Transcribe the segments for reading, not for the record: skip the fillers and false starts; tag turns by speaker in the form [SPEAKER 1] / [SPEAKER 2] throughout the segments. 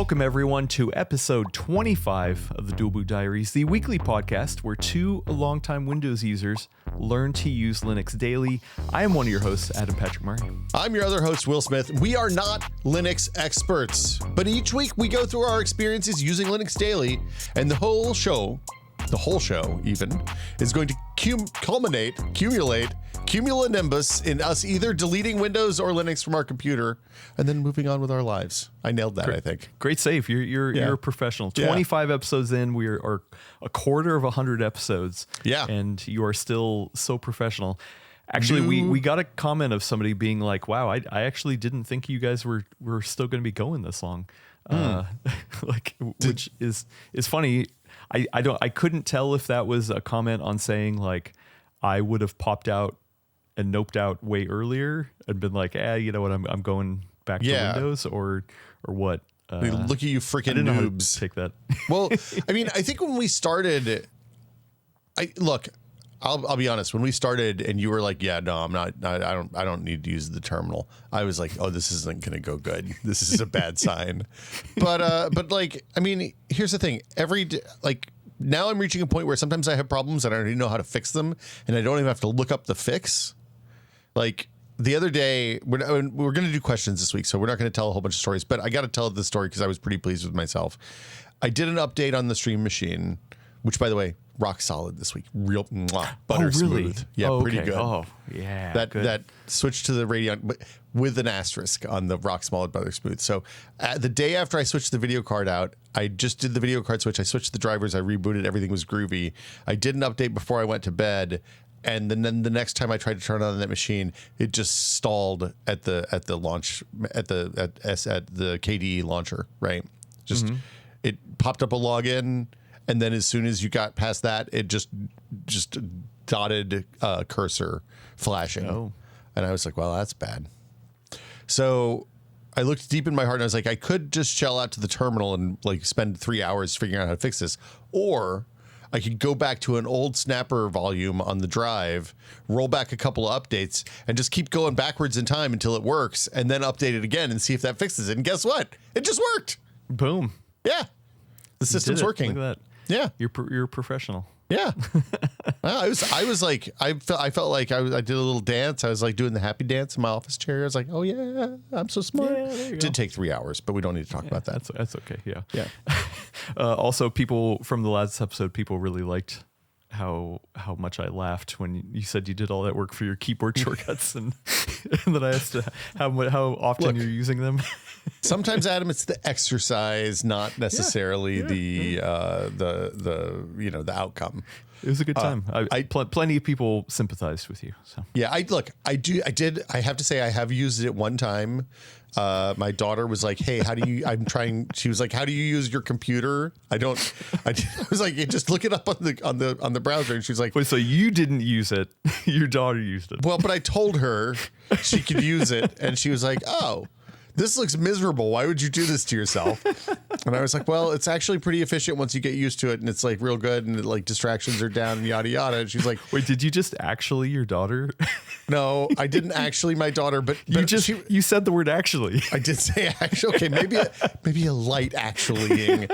[SPEAKER 1] Welcome, everyone, to episode 25 of the Dual Boot Diaries, the weekly podcast where two longtime Windows users learn to use Linux daily. I am one of your hosts, Adam Patrick Murray.
[SPEAKER 2] I'm your other host, Will Smith. We are not Linux experts, but each week we go through our experiences using Linux daily, and the whole show even, is going to cumulate cumulonimbus in us either deleting Windows or Linux from our computer and then moving on with our lives. I nailed that, I think.
[SPEAKER 1] Great save. You're a professional. 25 episodes in, we are a quarter of 100 episodes.
[SPEAKER 2] Yeah.
[SPEAKER 1] And you are still so professional. Actually, we got a comment of somebody being like, wow, I actually didn't think you guys were still going to be going this long. Which is funny. I couldn't tell if that was a comment on saying like I would have popped out and noped out way earlier and been like, you know what, I'm going back to Windows or what.
[SPEAKER 2] Look at you freaking
[SPEAKER 1] I didn't know how
[SPEAKER 2] noobs.
[SPEAKER 1] to take that.
[SPEAKER 2] Well, I mean, I think when we started, I'll be honest. When we started, and you were like, "Yeah, no, I'm not. I don't need to use the terminal." I was like, "Oh, this isn't going to go good. This is a bad sign." But like, I mean, here's the thing. Now I'm reaching a point where sometimes I have problems and I don't even know how to fix them, and I don't even have to look up the fix. Like the other day, we're going to do questions this week, so we're not going to tell a whole bunch of stories. But I got to tell this story because I was pretty pleased with myself. I did an update on the Stream Machine, which, by the way, rock solid this week. Real butter smooth. Yeah, pretty good. Oh,
[SPEAKER 1] yeah.
[SPEAKER 2] That switch to the Radeon, but with an asterisk on the rock solid butter smooth. So the day after I switched the video card out, I just did the video card switch. I switched the drivers. I rebooted. Everything was groovy. I did an update before I went to bed. And then the next time I tried to turn on that machine, it just stalled at the launch at the KDE launcher, right? Just it popped up a login. And then as soon as you got past that, it just dotted cursor flashing. Oh. And I was like, well, that's bad. So I looked deep in my heart and I was like, I could just shell out to the terminal and like spend 3 hours figuring out how to fix this. Or I could go back to an old snapper volume on the drive, roll back a couple of updates, and just keep going backwards in time until it works, and then update it again and see if that fixes it. And guess what? It just worked.
[SPEAKER 1] Boom.
[SPEAKER 2] Yeah. The system's working.
[SPEAKER 1] Look at that.
[SPEAKER 2] Yeah,
[SPEAKER 1] you're a professional.
[SPEAKER 2] Yeah, well, I felt like I did a little dance. I was like doing the happy dance in my office chair. I was like, oh yeah, I'm so smart. Yeah, it did take 3 hours, but we don't need to talk about that.
[SPEAKER 1] That's okay. Yeah.
[SPEAKER 2] Also,
[SPEAKER 1] people from the last episode, people really liked how much I laughed when you said you did all that work for your keyboard shortcuts, and that I asked how often you're using them.
[SPEAKER 2] Sometimes, Adam, it's the exercise, not necessarily the outcome. It was a good time.
[SPEAKER 1] Plenty of people sympathized with you. So
[SPEAKER 2] yeah, I have to say I have used it one time. My daughter was like, "Hey, she was like, how do you use your computer?" I was like, just look it up on the browser. And she was like,
[SPEAKER 1] wait, so you didn't use it? Your daughter used it.
[SPEAKER 2] Well, but I told her she could use it, and she was like, "Oh, this looks miserable. Why would you do this to yourself?" And I was like, well, it's actually pretty efficient once you get used to it, and it's like real good, and like distractions are down and yada yada. And she's like,
[SPEAKER 1] wait, did you just actually your daughter?
[SPEAKER 2] No, I didn't actually my daughter, but
[SPEAKER 1] you said the word actually.
[SPEAKER 2] I did say actually. Okay, maybe a light actuallying.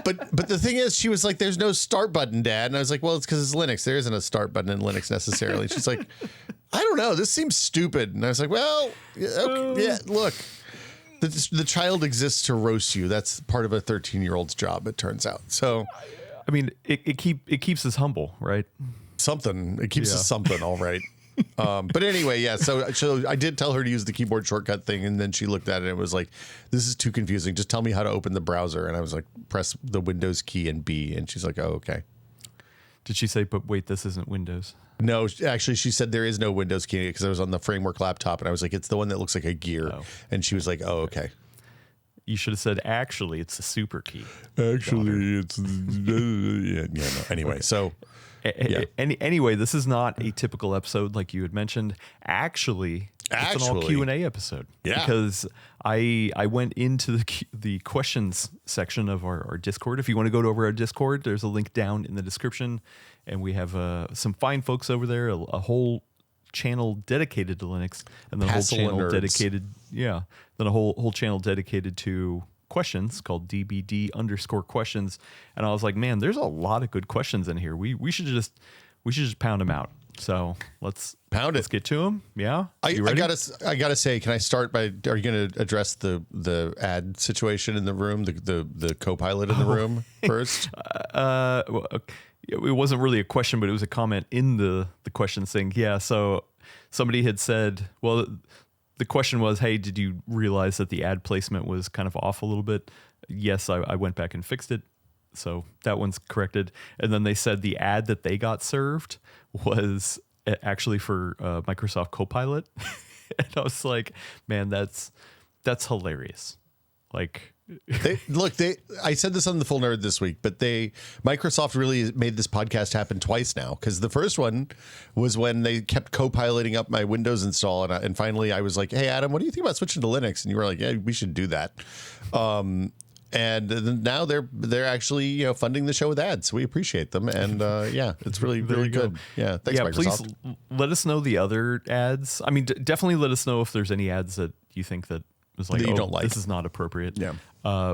[SPEAKER 2] But the thing is, she was like, there's no start button, Dad. And I was like, well, it's because it's Linux. There isn't a start button in Linux necessarily. She's like, I don't know. This seems stupid. And I was like, well, okay, yeah, look. The child exists to roast you. That's part of a 13-year-old's job, it turns out. So,
[SPEAKER 1] I mean, it keeps us humble, right?
[SPEAKER 2] Something. It keeps us something, all right. But anyway, yeah. So I did tell her to use the keyboard shortcut thing, and then she looked at it and was like, "This is too confusing. Just tell me how to open the browser." And I was like, "Press the Windows key and B." And she's like, "Oh, okay."
[SPEAKER 1] Did she say, "But wait, this isn't Windows"?
[SPEAKER 2] No, actually, she said there is no Windows key because I was on the framework laptop, and I was like, "It's the one that looks like a gear." Oh. And she was like, "Oh, okay."
[SPEAKER 1] You should have said, "Actually, it's the super key."
[SPEAKER 2] Actually, it's yeah. No. Anyway, okay. So.
[SPEAKER 1] Yeah. Anyway, this is not a typical episode like you had mentioned. Actually, it's an all Q&A episode.
[SPEAKER 2] Yeah.
[SPEAKER 1] Because I went into the questions section of our Discord. If you want to go over our Discord, there's a link down in the description. And we have some fine folks over there, a whole channel dedicated to Linux, and then a whole channel dedicated, then a whole channel dedicated to questions called DBD_questions. And I was like, man, there's a lot of good questions in here. We should just pound them out. So let's get to them. Yeah.
[SPEAKER 2] I gotta say, can I start by, are you going to address the ad situation in the room, the co-pilot in the room first?
[SPEAKER 1] Well, it wasn't really a question, but it was a comment in the question thing. Yeah. So somebody had said, well, the question was, hey, did you realize that the ad placement was kind of off a little bit? Yes, I went back and fixed it. So that one's corrected. And then they said the ad that they got served was actually for Microsoft Copilot. And I was like, man, that's hilarious. Like,
[SPEAKER 2] I said this on the Full Nerd this week, but Microsoft really made this podcast happen twice now. Because the first one was when they kept co-piloting up my Windows install, and finally I was like, hey Adam, what do you think about switching to Linux? And you were like, yeah, we should do that. And now they're actually funding the show with ads. We appreciate them, and yeah, it's really good. Yeah, thanks, Microsoft.
[SPEAKER 1] Please let us know the other ads. I mean, definitely let us know if there's any ads that you think that was like,
[SPEAKER 2] you don't like.
[SPEAKER 1] This is not appropriate.
[SPEAKER 2] Yeah.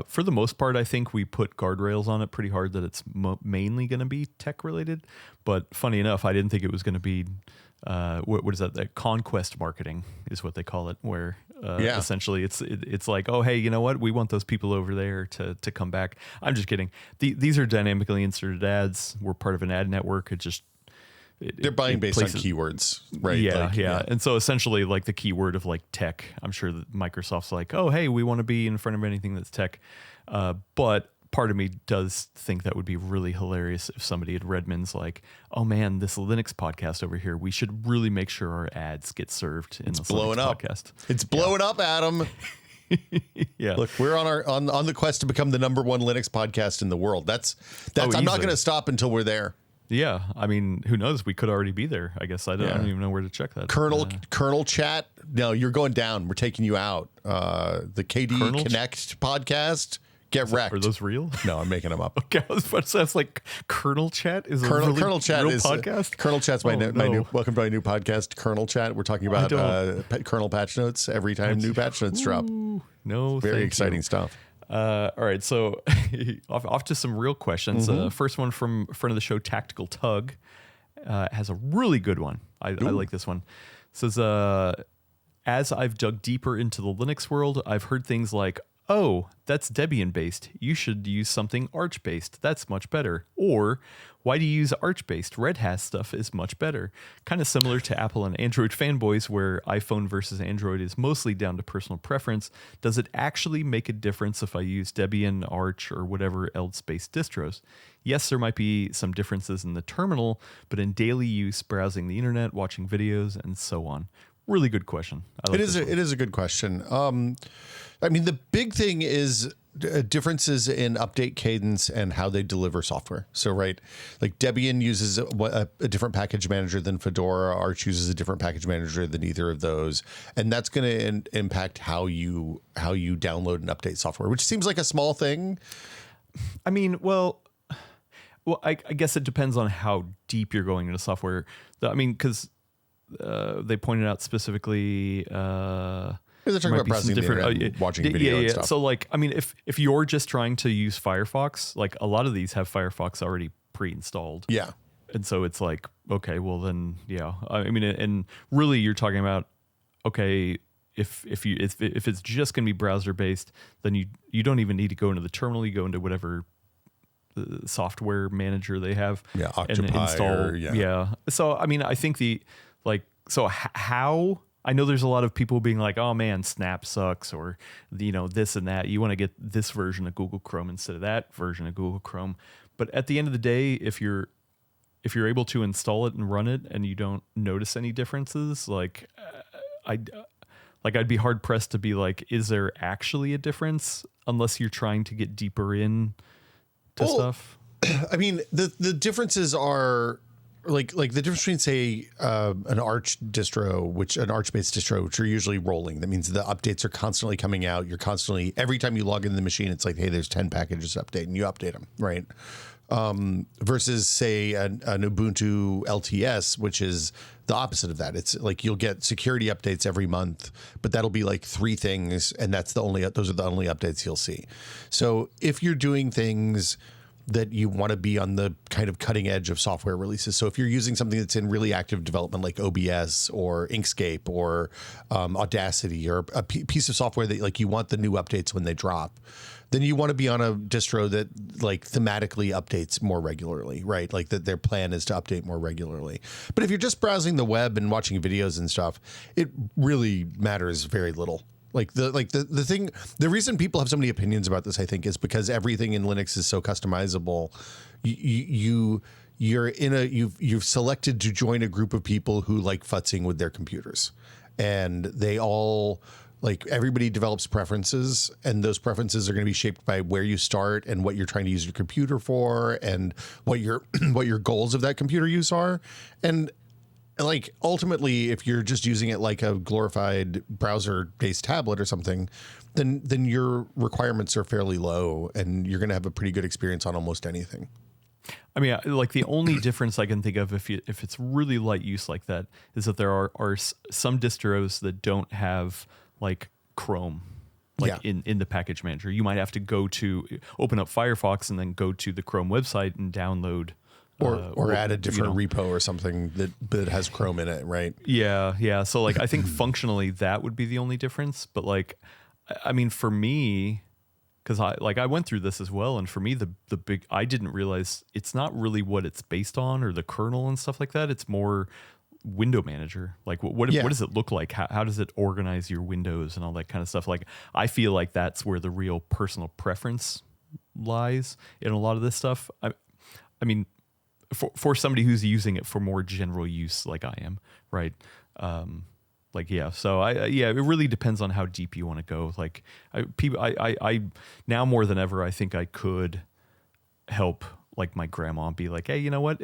[SPEAKER 1] For the most part, I think we put guardrails on it pretty hard that it's mainly going to be tech related. But funny enough, I didn't think it was going to be. What is that? That conquest marketing is what they call it, where essentially it's like, oh, hey, you know what? We want those people over there to come back. I'm just kidding. These are dynamically inserted ads. We're part of an ad network.
[SPEAKER 2] They're buying based on keywords, right?
[SPEAKER 1] Yeah. And so essentially, like the keyword of like tech, I'm sure that Microsoft's like, oh, hey, we want to be in front of anything that's tech. But part of me does think that would be really hilarious if somebody at Redmond's like, oh man, this Linux podcast over here, we should really make sure our ads get served in this Linux podcast.
[SPEAKER 2] It's blowing up, Adam.
[SPEAKER 1] Yeah.
[SPEAKER 2] Look, we're on the quest to become the #1 Linux podcast in the world. That's I'm not going to stop until we're there.
[SPEAKER 1] Yeah, I mean, who knows? We could already be there. I guess I don't even know where to check that.
[SPEAKER 2] Kernel chat. No, you're going down. We're taking you out. The KDE Connect podcast. Get wrecked.
[SPEAKER 1] Are those real?
[SPEAKER 2] No, I'm making them up.
[SPEAKER 1] Okay, I was about to say, it's like Kernel Chat is
[SPEAKER 2] Kernel Chat
[SPEAKER 1] real
[SPEAKER 2] is
[SPEAKER 1] podcast.
[SPEAKER 2] Kernel Chat's my new welcome to my new podcast, Kernel Chat. We're talking about kernel patch notes every time new patch notes drop.
[SPEAKER 1] No,
[SPEAKER 2] very exciting stuff.
[SPEAKER 1] All right, so off to some real questions. First one from friend of the show, Tactical Tug, has a really good one. I like this one. It says, as I've dug deeper into the Linux world, I've heard things like, oh, that's Debian-based. You should use something Arch-based. That's much better. Or, why do you use Arch-based? Red Hat stuff is much better. Kind of similar to Apple and Android fanboys, where iPhone versus Android is mostly down to personal preference. Does it actually make a difference if I use Debian, Arch, or whatever else-based distros? Yes, there might be some differences in the terminal, but in daily use, browsing the internet, watching videos, and so on. Really good question.
[SPEAKER 2] It is a good question. I mean, the big thing is differences in update cadence and how they deliver software. So, right, like Debian uses a different package manager than Fedora. Arch uses a different package manager than either of those, and that's going to impact how you download and update software, which seems like a small thing.
[SPEAKER 1] I mean, well, I guess it depends on how deep you're going into software. I mean, because they pointed out specifically.
[SPEAKER 2] They're talking about browsing the internet, watching video and stuff.
[SPEAKER 1] So, like, I mean, if you're just trying to use Firefox, like a lot of these have Firefox already pre-installed.
[SPEAKER 2] Yeah.
[SPEAKER 1] And so it's like, okay, well then, yeah. I mean, and really you're talking about, okay, if it's just going to be browser based, then you don't even need to go into the terminal. You go into whatever software manager they have.
[SPEAKER 2] Yeah, Octopi
[SPEAKER 1] and install. Yeah. So, I mean, I think how... I know there's a lot of people being like, oh man, Snap sucks, or this and that. You want to get this version of Google Chrome instead of that version of Google Chrome. But at the end of the day, if you're able to install it and run it and you don't notice any differences, I'd be hard pressed to be like, is there actually a difference? Unless you're trying to get deeper in to stuff.
[SPEAKER 2] I mean, the differences are like the difference between, say, an Arch distro, an Arch-based distro, which are usually rolling. That means the updates are constantly coming out. You're constantly, every time you log into the machine, it's like, hey, there's 10 packages to update, and you update them, right? versus say an Ubuntu LTS, which is the opposite of that. It's like you'll get security updates every month, but that'll be like 3 things, and those are the only updates you'll see. So if you're doing things that you want to be on the kind of cutting edge of software releases. So if you're using something that's in really active development like OBS or Inkscape or Audacity or a piece of software that like you want the new updates when they drop, then you want to be on a distro that like thematically updates more regularly, right? Like that their plan is to update more regularly. But if you're just browsing the web and watching videos and stuff, it really matters very little. The reason people have so many opinions about this, I think, is because everything in Linux is so customizable. You've selected to join a group of people who like futzing with their computers, and they all like everybody develops preferences, and those preferences are going to be shaped by where you start and what you're trying to use your computer for, and what your goals of that computer use are, and like ultimately, if you're just using it like a glorified browser-based tablet or something, then your requirements are fairly low, and you're going to have a pretty good experience on almost anything.
[SPEAKER 1] I mean, like the only difference I can think of if it's really light use like that is that there are some distros that don't have like Chrome, like in the package manager. You might have to open up Firefox and then go to the Chrome website and download.
[SPEAKER 2] Or add a different repo or something that has Chrome in it, right?
[SPEAKER 1] Yeah. So like, I think functionally that would be the only difference. But like, I mean, for me, because I went through this as well, and for me, the big I didn't realize it's not really what it's based on or the kernel and stuff like that. It's more window manager. Like what does it look like? How does it organize your windows and all that kind of stuff? Like I feel like that's where the real personal preference lies in a lot of this stuff. I mean. For somebody who's using it for more general use, like I am, right? So it really depends on how deep you want to go. Like I now more than ever, I think I could help like my grandma be like, hey, you know what?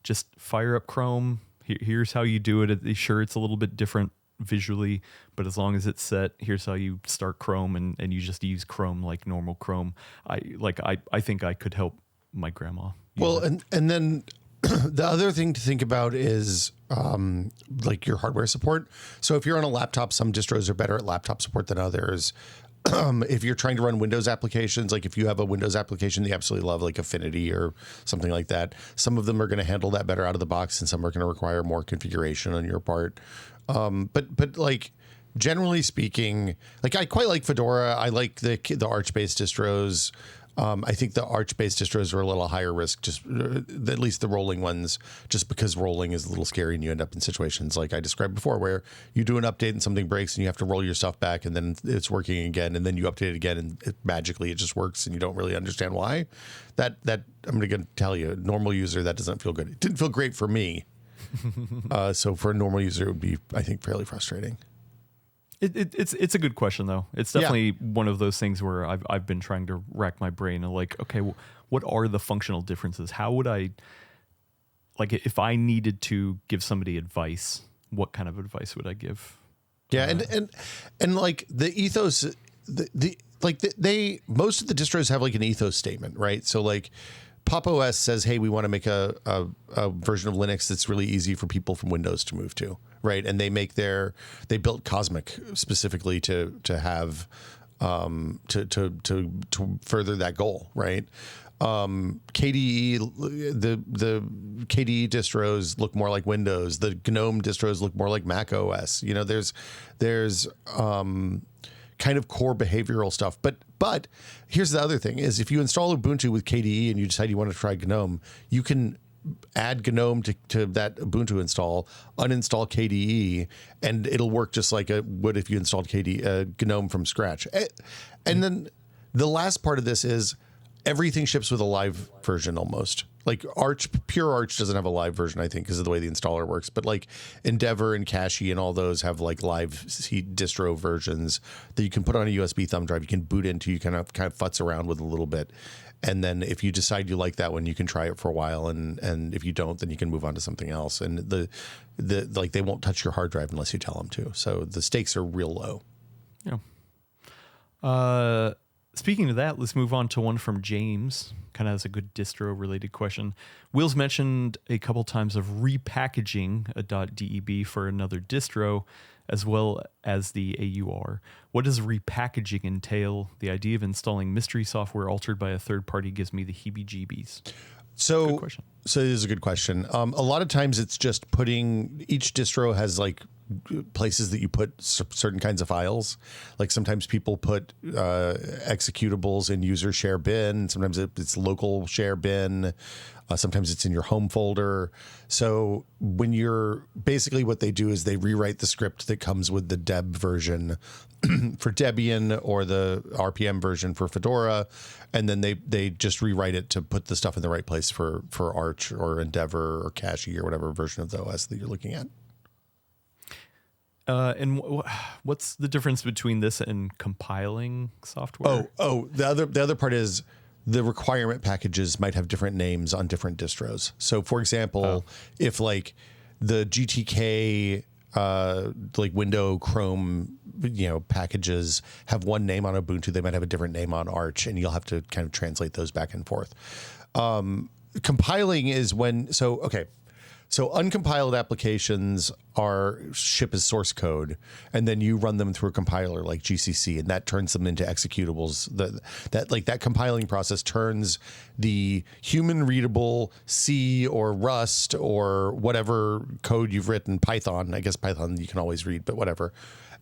[SPEAKER 1] Just fire up Chrome. Here's how you do it. Sure, it's a little bit different visually, but as long as it's set, here's how you start Chrome, and you just use Chrome like normal Chrome. I think I could help my grandma.
[SPEAKER 2] Well, and then the other thing to think about is like your hardware support. So if you're on a laptop, some distros are better at laptop support than others. If you're trying to run Windows applications, like if you have a Windows application that you absolutely love, like Affinity or something like that, some of them are going to handle that better out of the box, and some are going to require more configuration on your part. But like generally speaking, like I quite like Fedora. I like the Arch-based distros. I think the Arch-based distros are a little higher risk, just at least the rolling ones, just because rolling is a little scary and you end up in situations like I described before, where you do an update and something breaks and you have to roll your stuff back and then it's working again, and then you update it again and magically it just works and you don't really understand why. That I'm going to tell you, normal user, that doesn't feel good. It didn't feel great for me. So for a normal user, it would be, I think, fairly frustrating.
[SPEAKER 1] It's a good question though. It's definitely one of those things where I've been trying to rack my brain and like, okay, what are the functional differences? How would I, like, if I needed to give somebody advice, what kind of advice would I give?
[SPEAKER 2] Yeah, and like the ethos, they most of the distros have like an ethos statement, right? So like Pop! OS says, hey, we want to make a version of Linux that's really easy for people from Windows to move to, right? And they built Cosmic specifically to have to further that goal, right? KDE, the KDE distros look more like Windows. The GNOME distros look more like Mac OS. You know, there's kind of core behavioral stuff. But here's the other thing is if you install Ubuntu with KDE and you decide you want to try GNOME, you can add GNOME to that Ubuntu install, uninstall KDE, and it'll work just like it would if you installed GNOME from scratch. And then the last part of this is everything ships with a live version almost. Like Pure Arch doesn't have a live version, I think, because of the way the installer works. But like Endeavor and Cashy and all those have like live distro versions that you can put on a USB thumb drive. You can boot into. You kind of futz around with a little bit, and then if you decide you like that one, you can try it for a while. And if you don't, then you can move on to something else. And like they won't touch your hard drive unless you tell them to. So the stakes are real low.
[SPEAKER 1] Yeah. Speaking of that, let's move on to one from James. Kind of has a good distro-related question. Will's mentioned a couple times of repackaging a .deb for another distro, as well as the AUR. What does repackaging entail? The idea of installing mystery software altered by a third party gives me the heebie-jeebies.
[SPEAKER 2] So it is a good question. A lot of times it's just putting, each distro has like places that you put certain kinds of files. Like sometimes people put executables in user share bin. Sometimes it's local share bin. Sometimes it's in your home folder. So when you're basically what they do is they rewrite the script that comes with the deb version for Debian or the RPM version for Fedora. And then they just rewrite it to put the stuff in the right place for Arch or Endeavor or Cashy or whatever version of the OS that you're looking at.
[SPEAKER 1] And what's the difference between this and compiling software?
[SPEAKER 2] The other part is the requirement packages might have different names on different distros. So, for example, if like the GTK like Windows, Chrome, packages have one name on Ubuntu, they might have a different name on Arch, and you'll have to kind of translate those back and forth. Compiling is when So uncompiled applications ship as source code, and then you run them through a compiler like GCC, and that turns them into executables. That compiling process turns the human readable C or Rust or whatever code you've written, Python. I guess Python you can always read, but whatever.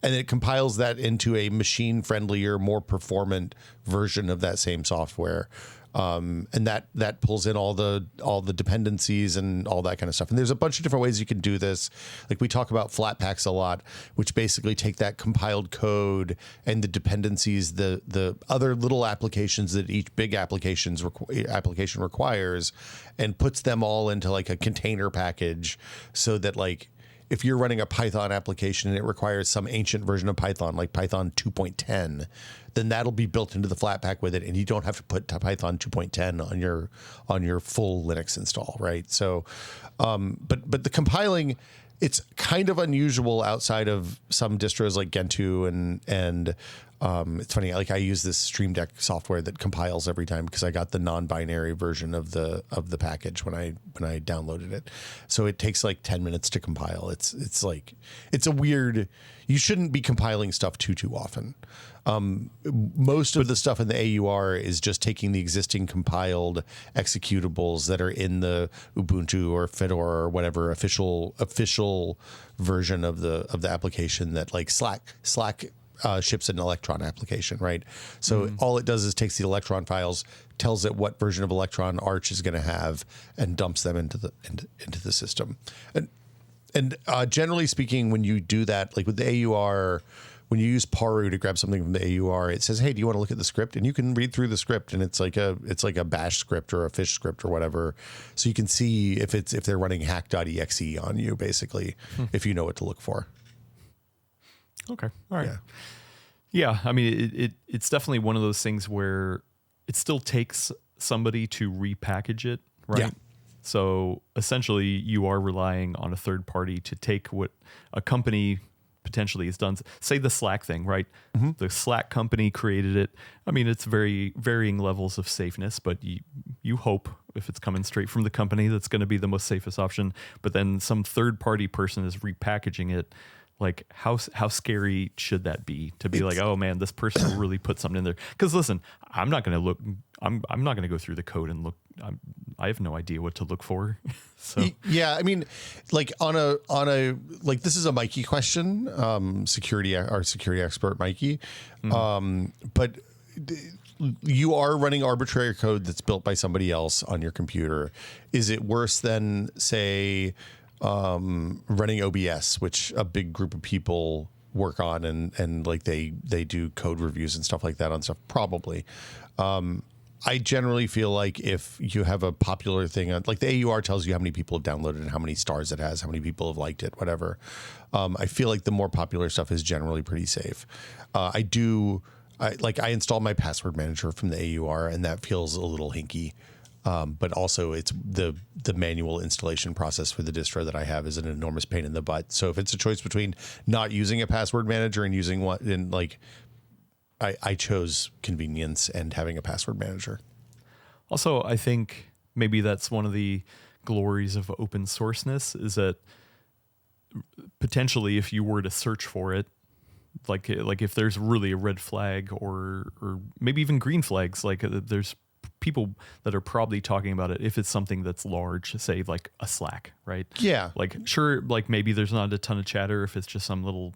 [SPEAKER 2] And it compiles that into a machine friendlier, more performant version of that same software. And that pulls in all the dependencies and all that kind of stuff. And there's a bunch of different ways you can do this. Like we talk about Flatpaks a lot, which basically take that compiled code and the dependencies, the other little applications that each big application requires, and puts them all into like a container package, so that like if you're running a Python application and it requires some ancient version of Python, like Python 2.10, then that'll be built into the Flatpak with it, and you don't have to put Python 2.10 on your full Linux install, right? So, but the compiling, it's kind of unusual outside of some distros like Gentoo and it's funny. Like I use this Stream Deck software that compiles every time because I got the non-binary version of the package when I downloaded it. So it takes like 10 minutes to compile. It's a weird. You shouldn't be compiling stuff too often. Most of the stuff in the AUR is just taking the existing compiled executables that are in the Ubuntu or Fedora or whatever official version of the application that like Slack ships an Electron application, right? So all it does is takes the Electron files, tells it what version of Electron Arch is going to have, and dumps them into the system. And generally speaking, when you do that, like with the AUR, when you use Paru to grab something from the AUR, it says, "Hey, do you want to look at the script?" And you can read through the script, and it's like a bash script or a fish script or whatever. So you can see if they're running hack.exe on you, basically, if you know what to look for.
[SPEAKER 1] Okay. All right. Yeah. I mean, it's definitely one of those things where it still takes somebody to repackage it, right?
[SPEAKER 2] Yeah.
[SPEAKER 1] So essentially you are relying on a third party to take what a company potentially has done. Say the Slack thing, right? Mm-hmm. The Slack company created it. I mean, it's very varying levels of safeness, but you hope if it's coming straight from the company, that's going to be the most safest option. But then some third party person is repackaging it. Like how scary should that be to be like, oh man, this person really put something in there? Because listen, I'm not going to look. I'm not going to go through the code and look. I have no idea what to look for. So
[SPEAKER 2] yeah, I mean, like on a like this is a Mikey question, our security expert Mikey, but you are running arbitrary code that's built by somebody else on your computer. Is it worse than say? Running OBS, which a big group of people work on and like they do code reviews and stuff like that on stuff? Probably. I generally feel like if you have a popular thing, like the AUR tells you how many people have downloaded and how many stars it has, how many people have liked it, whatever. I feel like the more popular stuff is generally pretty safe. I install my password manager from the AUR, and that feels a little hinky. But also it's the manual installation process for the distro that I have is an enormous pain in the butt. So if it's a choice between not using a password manager and using one, and like I chose convenience and having a password manager.
[SPEAKER 1] Also, I think maybe that's one of the glories of open sourceness is that potentially if you were to search for it, like if there's really a red flag or maybe even green flags, like there's people that are probably talking about it if it's something that's large, say like a Slack, right?
[SPEAKER 2] Yeah.
[SPEAKER 1] Like sure, like maybe there's not a ton of chatter if it's just some little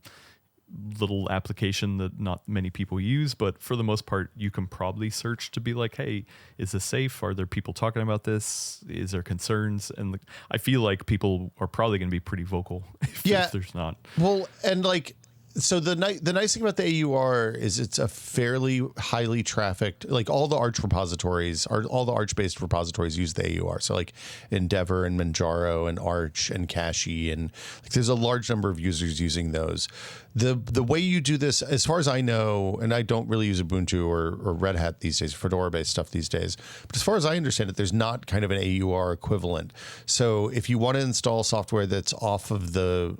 [SPEAKER 1] application that not many people use, but for the most part you can probably search to be like, hey, is this safe? Are there people talking about this? Is there concerns? And I feel like people are probably going to be pretty vocal if there's not.
[SPEAKER 2] Well, and like, so the nice thing about the AUR is it's a fairly highly trafficked, like all the Arch repositories, all the Arch-based repositories use the AUR. So like Endeavor and Manjaro and Arch and Cache, and like there's a large number of users using those. The way you do this, as far as I know, and I don't really use Ubuntu or Red Hat these days, Fedora-based stuff these days, but as far as I understand it, there's not kind of an AUR equivalent. So if you want to install software that's off of the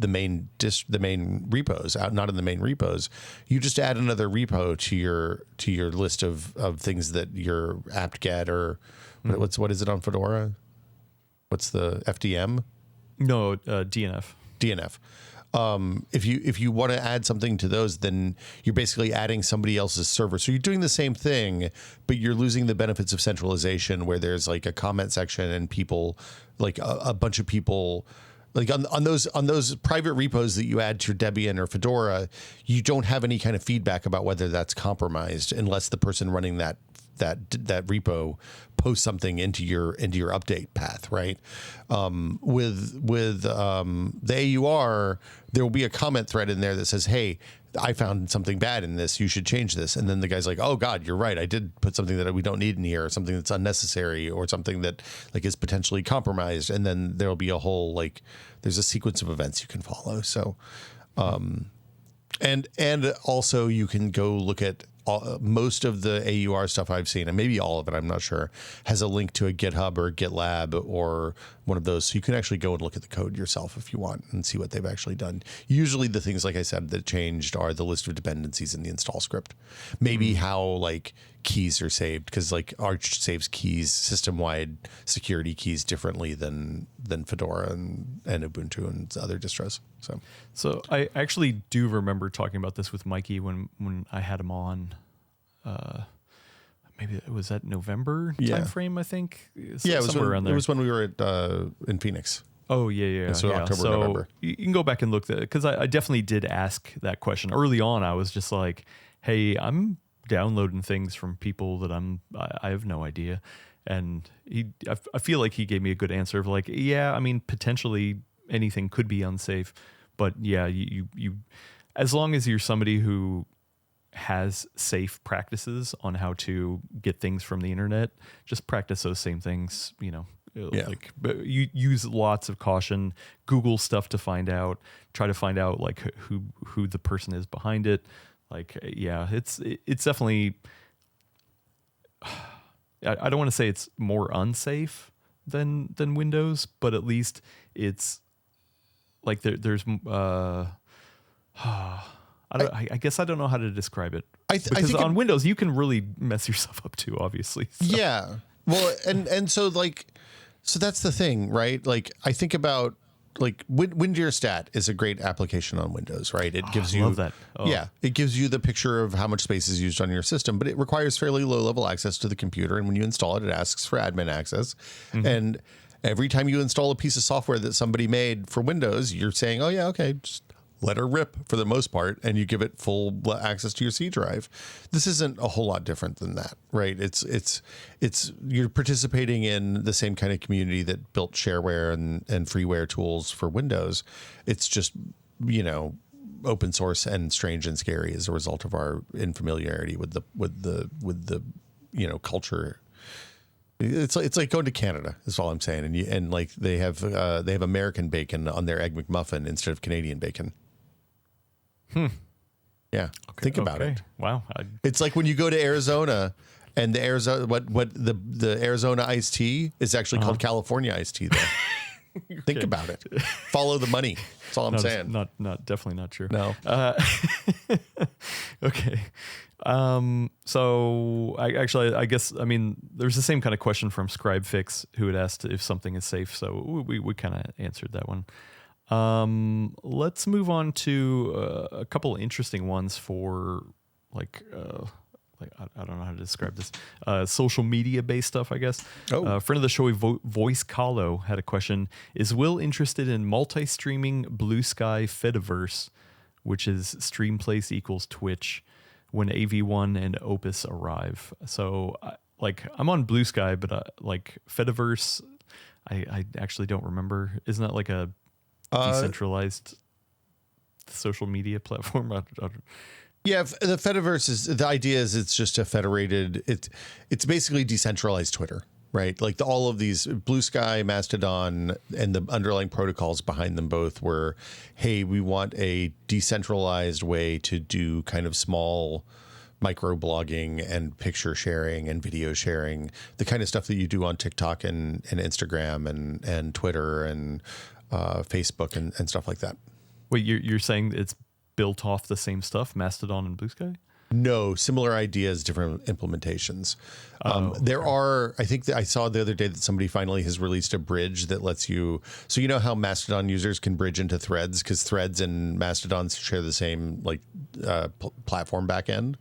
[SPEAKER 2] main repos, not in the main repos, you just add another repo to your list of things that your apt-get or what is it on Fedora? What's the FDM?
[SPEAKER 1] No, DNF.
[SPEAKER 2] DNF. If you want to add something to those, then you're basically adding somebody else's server. So you're doing the same thing, but you're losing the benefits of centralization where there's like a comment section and people, like a bunch of people, like on those private repos that you add to your Debian or Fedora, you don't have any kind of feedback about whether that's compromised unless the person running that repo posts something into your update path, right? With the AUR, there will be a comment thread in there that says, "Hey, I found something bad in this. You should change this." And then the guy's like, "Oh God, you're right. I did put something that we don't need in here, or something that's unnecessary, or something that like is potentially compromised." And then there'll be a whole like there's a sequence of events you can follow. So, and also you can go look at most of the AUR stuff I've seen, and maybe all of it, I'm not sure, has a link to a GitHub or GitLab or one of those. So you can actually go and look at the code yourself if you want and see what they've actually done. Usually the things, like I said, that changed are the list of dependencies in the install script. Maybe how like keys are saved, because like Arch saves keys, system-wide security keys differently than Fedora and Ubuntu and other distros. So
[SPEAKER 1] I actually do remember talking about this with Mikey when I had him on. Maybe it was that November timeframe, I think.
[SPEAKER 2] Yeah, it was
[SPEAKER 1] somewhere around there.
[SPEAKER 2] It was when we were in Phoenix.
[SPEAKER 1] Oh yeah.
[SPEAKER 2] So October, November.
[SPEAKER 1] You can go back and look at it, because I definitely did ask that question early on. I was just like, "Hey, I'm downloading things from people that I have no idea," and I feel like he gave me a good answer of like, "Yeah, I mean, potentially anything could be unsafe, but yeah, you as long as you're somebody who has safe practices on how to get things from the internet, just practice those same things, you know."
[SPEAKER 2] Yeah.
[SPEAKER 1] Like, but you use lots of caution, Google stuff to find out, try to find out like who the person is behind it. Like, yeah, it's definitely, I don't want to say it's more unsafe than Windows, but at least it's like there's I guess I don't know how to describe it, because on Windows you can really mess yourself up too, obviously. So.
[SPEAKER 2] Yeah. Well, and so like, so that's the thing, right? Like I think about like WinDearStat is a great application on Windows, right? It gives you
[SPEAKER 1] love that.
[SPEAKER 2] Yeah, it gives you the picture of how much space is used on your system, but it requires fairly low level access to the computer. And when you install it, it asks for admin access. Mm-hmm. And every time you install a piece of software that somebody made for Windows, you're saying, "Oh yeah, okay, just let her rip," for the most part, and you give it full access to your C drive. This isn't a whole lot different than that, right? It's you're participating in the same kind of community that built shareware and freeware tools for Windows. It's just, you know, open source and strange and scary as a result of our infamiliarity with the you know, culture. It's like going to Canada is all I'm saying, and like they have American bacon on their Egg McMuffin instead of Canadian bacon. Yeah. Okay, think about it.
[SPEAKER 1] Wow.
[SPEAKER 2] It's like when you go to Arizona and the Arizona Arizona iced tea is actually called California iced tea there. Think about it. Follow the money. That's all I'm saying.
[SPEAKER 1] Not definitely not true.
[SPEAKER 2] No.
[SPEAKER 1] Okay. So I guess there's the same kind of question from ScribeFix who had asked if something is safe. So we kind of answered that one. Let's move on to a couple interesting ones for I don't know how to describe this. Social media based stuff, I guess. Friend of the show, Voice Kahlo, had a question. Is Will interested in multi-streaming Bluesky Fediverse, which is stream place equals Twitch, when AV1 and Opus arrive? So, I'm on Bluesky, but Fediverse, I actually don't remember. Isn't that like a decentralized social media platform?
[SPEAKER 2] Yeah, the Fediverse the idea is it's just a federated. It's basically decentralized Twitter, right? Like all of these Bluesky, Mastodon, and the underlying protocols behind them both were, hey, we want a decentralized way to do kind of small microblogging and picture sharing and video sharing, the kind of stuff that you do on TikTok and Instagram and Twitter and Facebook and stuff like that.
[SPEAKER 1] Wait, you're saying it's built off the same stuff, Mastodon and Bluesky?
[SPEAKER 2] No, similar ideas, different implementations. There are, I think that I saw the other day that somebody finally has released a bridge that lets you, so you know how Mastodon users can bridge into Threads, because Threads and Mastodon share the same platform backend.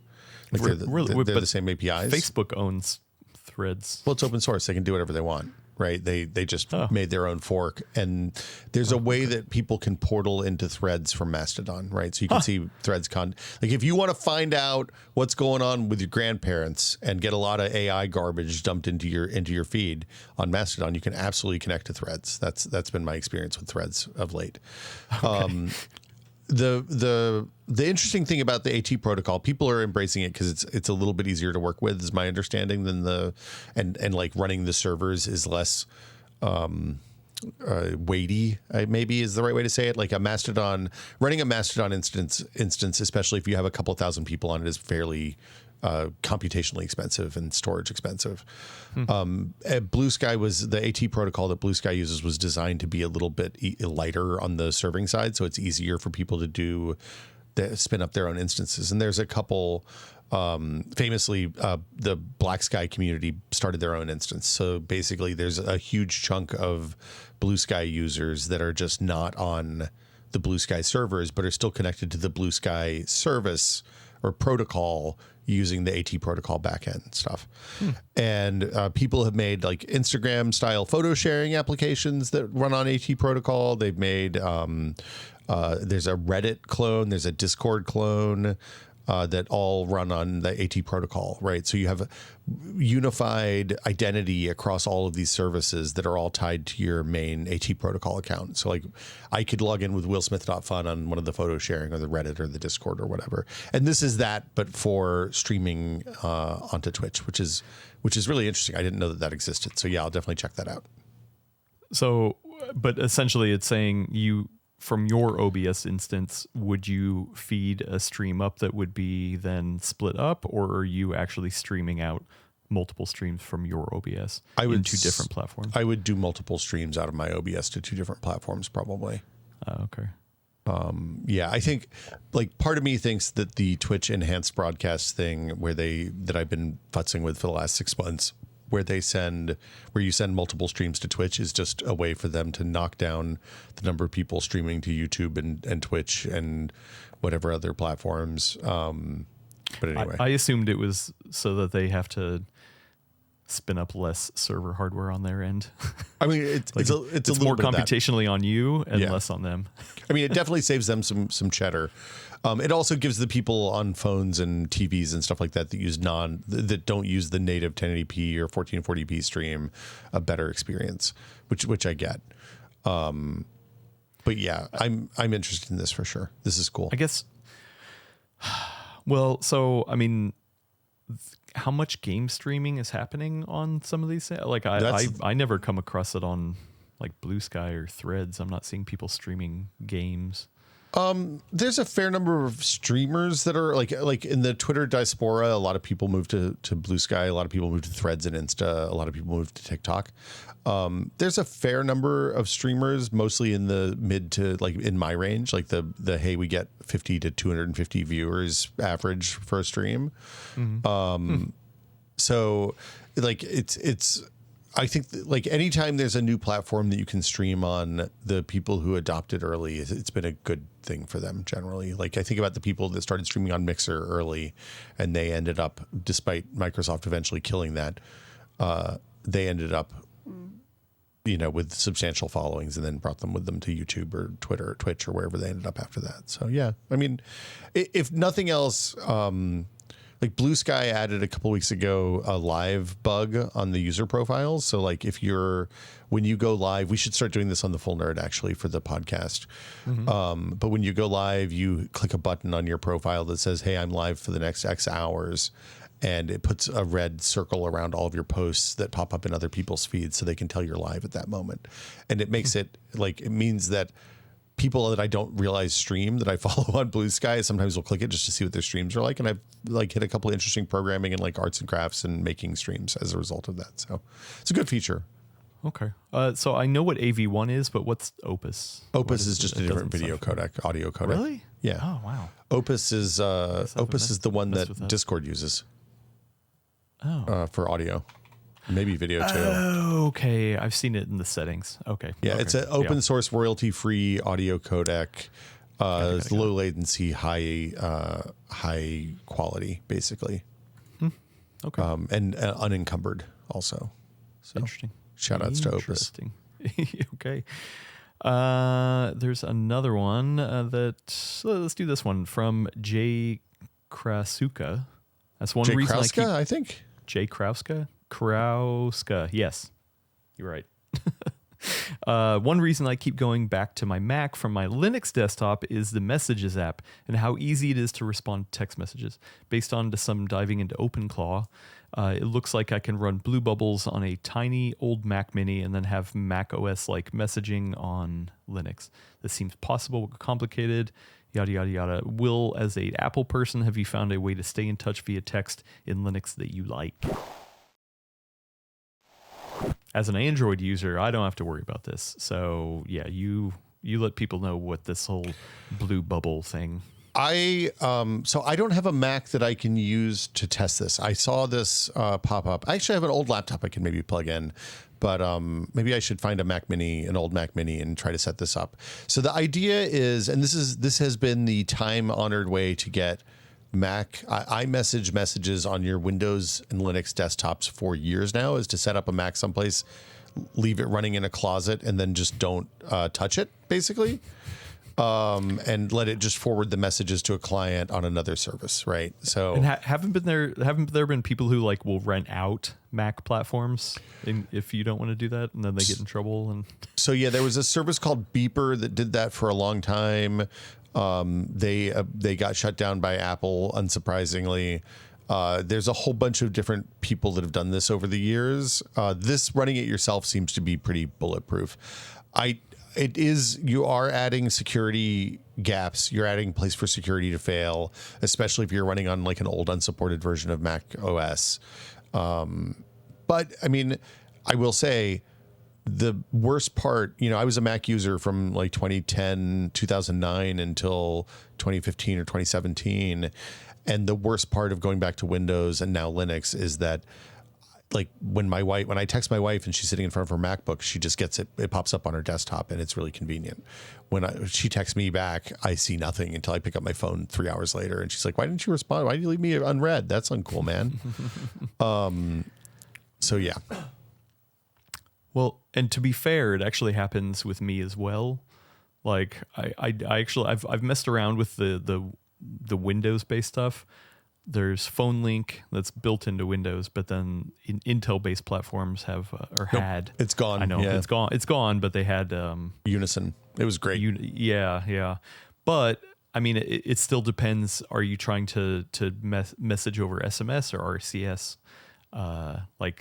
[SPEAKER 2] They're the same APIs.
[SPEAKER 1] Facebook owns Threads.
[SPEAKER 2] Well, it's open source. They can do whatever they want. Right. They just made their own fork. And there's a way that people can portal into Threads from Mastodon. Right. So you can see Threads like if you want to find out what's going on with your grandparents and get a lot of AI garbage dumped into your feed on Mastodon, you can absolutely connect to Threads. That's been my experience with Threads of late. Okay. The interesting thing about the AT protocol, people are embracing it because it's a little bit easier to work with, is my understanding, than and like running the servers is less weighty, maybe is the right way to say it. Like running a Mastodon instance, especially if you have a couple thousand people on it, is fairly computationally expensive and storage expensive. Bluesky was the AT protocol that Bluesky uses was designed to be a little bit lighter on the serving side, so it's easier for people to spin up their own instances. And there's a couple. Famously, the Black Sky community started their own instance. So basically, there's a huge chunk of Bluesky users that are just not on the Bluesky servers, but are still connected to the Bluesky service or protocol using the AT protocol backend stuff. And people have made like Instagram style photo sharing applications that run on AT protocol. They've made there's a Reddit clone, there's a Discord clone that all run on the AT protocol, right? So you have a unified identity across all of these services that are all tied to your main AT protocol account. So like I could log in with willsmith.fun on one of the photo sharing or the Reddit or the Discord or whatever. And this is that, but for streaming onto Twitch, which is really interesting. I didn't know that existed. So yeah, I'll definitely check that out.
[SPEAKER 1] So, but essentially it's saying from your OBS instance, would you feed a stream up that would be then split up, or are you actually streaming out multiple streams from your OBS into different platforms?
[SPEAKER 2] I would do multiple streams out of my OBS to two different platforms, probably.
[SPEAKER 1] Okay.
[SPEAKER 2] Yeah, I think like part of me thinks that the Twitch enhanced broadcast thing that I've been futzing with for the last 6 months, where you send multiple streams to Twitch, is just a way for them to knock down the number of people streaming to YouTube and Twitch and whatever other platforms. But anyway,
[SPEAKER 1] I assumed it was so that they have to spin up less server hardware on their end.
[SPEAKER 2] I mean, it's
[SPEAKER 1] more computationally on you and less on them.
[SPEAKER 2] I mean, it definitely saves them some cheddar. It also gives the people on phones and TVs and stuff like that that don't use the native 1080p or 1440p stream a better experience, which I get. But yeah, I'm interested in this for sure. This is cool.
[SPEAKER 1] I guess. Well, so I mean, how much game streaming is happening on some of these? Like I never come across it on like Bluesky or Threads. I'm not seeing people streaming games.
[SPEAKER 2] There's a fair number of streamers that are like in the Twitter diaspora. A lot of people move to Bluesky. A lot of people move to Threads and Insta. A lot of people move to TikTok. There's a fair number of streamers, mostly in the mid to like in my range, like the hey, we get 50 to 250 viewers average for a stream. So like it's I think like anytime there's a new platform that you can stream on, the people who adopt it early, it's been a good thing for them generally. Like I think about the people that started streaming on Mixer early, and they ended up, despite Microsoft eventually killing that, they ended up, with substantial followings, and then brought them with them to YouTube or Twitter or Twitch or wherever they ended up after that. So yeah, I mean, if nothing else, like Bluesky added a couple weeks ago a live bug on the user profiles. So like when you go live, we should start doing this on the Full Nerd actually for the podcast. But when you go live, you click a button on your profile that says, hey, I'm live for the next X hours. And it puts a red circle around all of your posts that pop up in other people's feeds so they can tell you're live at that moment. And it makes it means that people that I don't realize stream that I follow on Bluesky sometimes will click it just to see what their streams are like. And I've like hit a couple of interesting programming and like arts and crafts and making streams as a result of that. So it's a good feature.
[SPEAKER 1] Okay. So I know what AV1 is, but what's Opus?
[SPEAKER 2] Opus is just a different video codec, audio codec.
[SPEAKER 1] Really?
[SPEAKER 2] Yeah.
[SPEAKER 1] Oh, wow.
[SPEAKER 2] Opus is the one that Discord uses for audio. Maybe video too.
[SPEAKER 1] Oh, okay. I've seen it in the settings. Okay.
[SPEAKER 2] Yeah,
[SPEAKER 1] okay.
[SPEAKER 2] It's an open source, royalty free audio codec. It's low latency, high quality, basically.
[SPEAKER 1] Okay.
[SPEAKER 2] And unencumbered also. So
[SPEAKER 1] interesting.
[SPEAKER 2] Shout outs to Opus.
[SPEAKER 1] Okay. There's another one let's do this one from Jay Krasuka. That's one
[SPEAKER 2] Jay
[SPEAKER 1] reason
[SPEAKER 2] Krauska, I think.
[SPEAKER 1] Jay Krauska? Krauska. Yes. You're right. One reason I keep going back to my Mac from my Linux desktop is the Messages app and how easy it is to respond to text messages. Based on some diving into OpenClaw, it looks like I can run BlueBubbles on a tiny old Mac Mini and then have Mac OS-like messaging on Linux. This seems possible, complicated, yada, yada, yada. Will, as a Apple person, have you found a way to stay in touch via text in Linux that you like? As an Android user, I don't have to worry about this. So yeah, you let people know what this whole Blue Bubble thing.
[SPEAKER 2] So I don't have a Mac that I can use to test this. I saw this pop up. I actually have an old laptop I can maybe plug in, but maybe I should find an old Mac Mini, and try to set this up. So the idea is, and this has been the time-honored way to get Mac iMessage messages on your Windows and Linux desktops for years now, is to set up a Mac someplace, leave it running in a closet, and then just don't touch it, basically. And let it just forward the messages to a client on another service, right? So,
[SPEAKER 1] and haven't there been people who like will rent out Mac platforms if you don't want to do that, and then they get in trouble? And
[SPEAKER 2] so yeah, there was a service called Beeper that did that for a long time. They got shut down by Apple, unsurprisingly. There's a whole bunch of different people that have done this over the years. This running it yourself seems to be pretty bulletproof. You are adding security gaps. You're adding place for security to fail, especially if you're running on like an old unsupported version of Mac OS. But I mean, I will say the worst part, I was a Mac user from like 2009 until 2015 or 2017. And the worst part of going back to Windows and now Linux is that, like, when I text my wife and she's sitting in front of her MacBook, she just gets it pops up on her desktop, and it's really convenient. When she texts me back, I see nothing until I pick up my phone 3 hours later, and she's like, why didn't you respond? Why did you leave me unread? That's uncool, man. So yeah.
[SPEAKER 1] Well, and to be fair, it actually happens with me as well. Like I've messed around with the Windows based stuff. There's Phone Link that's built into Windows, but then Intel-based platforms have had.
[SPEAKER 2] It's gone.
[SPEAKER 1] I know it's gone. It's gone, but they had
[SPEAKER 2] Unison. It was great.
[SPEAKER 1] Yeah. But I mean, it still depends. Are you trying to message over SMS or RCS?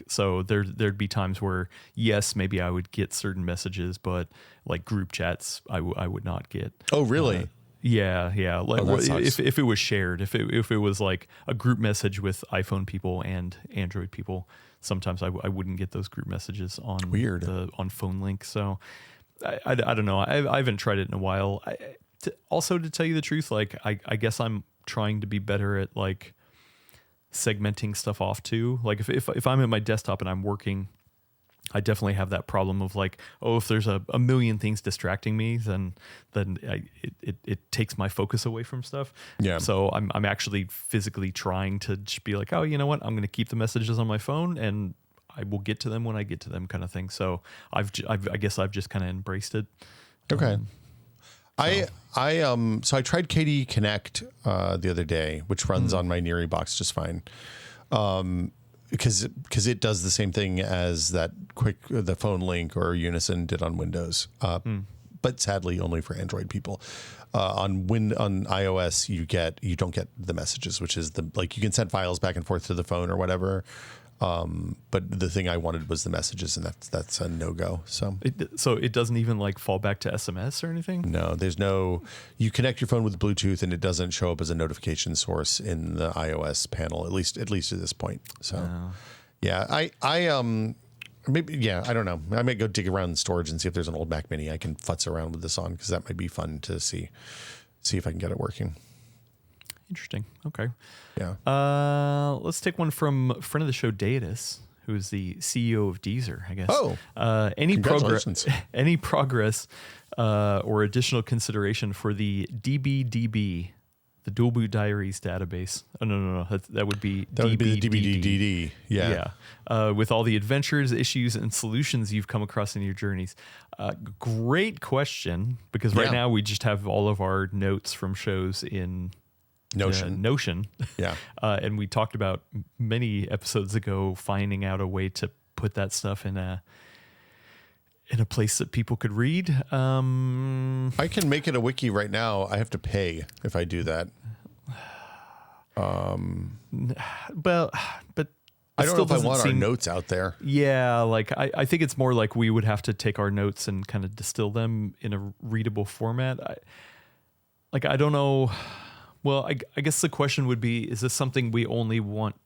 [SPEAKER 1] So there'd be times where yes, maybe I would get certain messages, but like group chats, I would not get.
[SPEAKER 2] Oh, really?
[SPEAKER 1] Yeah. Like
[SPEAKER 2] that sucks.
[SPEAKER 1] if it was shared, if it was like a group message with iPhone people and Android people, sometimes I wouldn't get those group messages on on phone link. So I don't know. I haven't tried it in a while. Also, to tell you the truth, like I guess I'm trying to be better at like segmenting stuff off too. Like if I'm at my desktop and I'm working, I definitely have that problem of like, oh, if there's a million things distracting me, then it takes my focus away from stuff.
[SPEAKER 2] Yeah.
[SPEAKER 1] So I'm actually physically trying to just be like, oh, you know what? I'm going to keep the messages on my phone and I will get to them when I get to them, kind of thing. So I guess I've just kind of embraced it.
[SPEAKER 2] Okay. So I tried KDE Connect the other day, which runs on my Neary box just fine. Because it does the same thing as the phone link or Unison did on Windows, but sadly only for Android people. On iOS, you don't get the messages, which is you can send files back and forth to the phone or whatever. But the thing I wanted was the messages, and that's a no-go. So
[SPEAKER 1] it doesn't even like fall back to SMS or anything?
[SPEAKER 2] No, you connect your phone with Bluetooth and it doesn't show up as a notification source in the iOS panel, at least at this point. So yeah, I don't know. I might go dig around in storage and see if there's an old Mac Mini I can futz around with this on, because that might be fun to see if I can get it working.
[SPEAKER 1] Interesting. Okay.
[SPEAKER 2] Yeah.
[SPEAKER 1] Let's take one from a friend of the show, Datus, who is the CEO of Deezer, I guess.
[SPEAKER 2] Oh,
[SPEAKER 1] any
[SPEAKER 2] congratulations.
[SPEAKER 1] progress or additional consideration for the DBDB, the Dual Boot Diaries database? Oh, no. That would be
[SPEAKER 2] the DBDD. Yeah.
[SPEAKER 1] With all the adventures, issues, and solutions you've come across in your journeys. Great question, because right now we just have all of our notes from shows in Notion. Yeah. And we talked about many episodes ago finding out a way to put that stuff in a place that people could read.
[SPEAKER 2] I can make it a wiki right now. I have to pay if I do that.
[SPEAKER 1] But
[SPEAKER 2] I don't know if I want our notes out there.
[SPEAKER 1] Yeah, like I think it's more like we would have to take our notes and kind of distill them in a readable format. I don't know. Well, I guess the question would be, is this something we only want?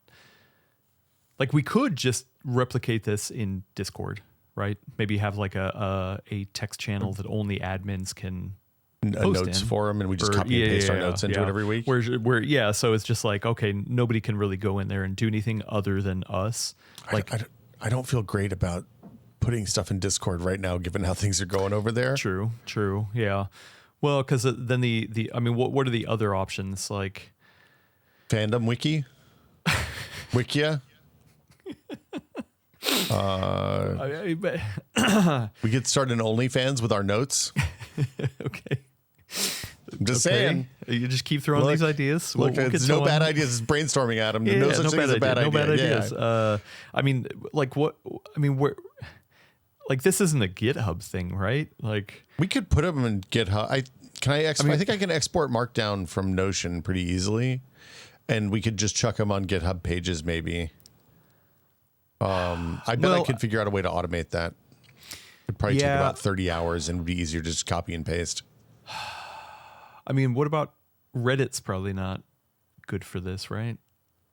[SPEAKER 1] Like, we could just replicate this in Discord, right? Maybe have like a text channel that only admins can post
[SPEAKER 2] notes
[SPEAKER 1] in.
[SPEAKER 2] forum, and we just copy and paste our notes into it every week.
[SPEAKER 1] Where so it's just like, okay, nobody can really go in there and do anything other than us. Like,
[SPEAKER 2] I don't feel great about putting stuff in Discord right now, given how things are going over there.
[SPEAKER 1] True, yeah. Well, because then what are the other options? Like
[SPEAKER 2] Fandom Wiki, Wikia. We could start an OnlyFans with our notes.
[SPEAKER 1] Okay.
[SPEAKER 2] I'm just saying.
[SPEAKER 1] You just keep throwing these ideas.
[SPEAKER 2] It's no bad ideas. It's brainstorming, Adam. No such thing as a bad idea.
[SPEAKER 1] No bad ideas.
[SPEAKER 2] Yeah.
[SPEAKER 1] Where? Like, this isn't a GitHub thing, right? Like,
[SPEAKER 2] we could put them in GitHub. I think I can export Markdown from Notion pretty easily, and we could just chuck them on GitHub pages maybe. I bet I could figure out a way to automate that. It'd probably take about 30 hours, and it would be easier to just copy and paste.
[SPEAKER 1] I mean, what about Reddit's probably not good for this, right?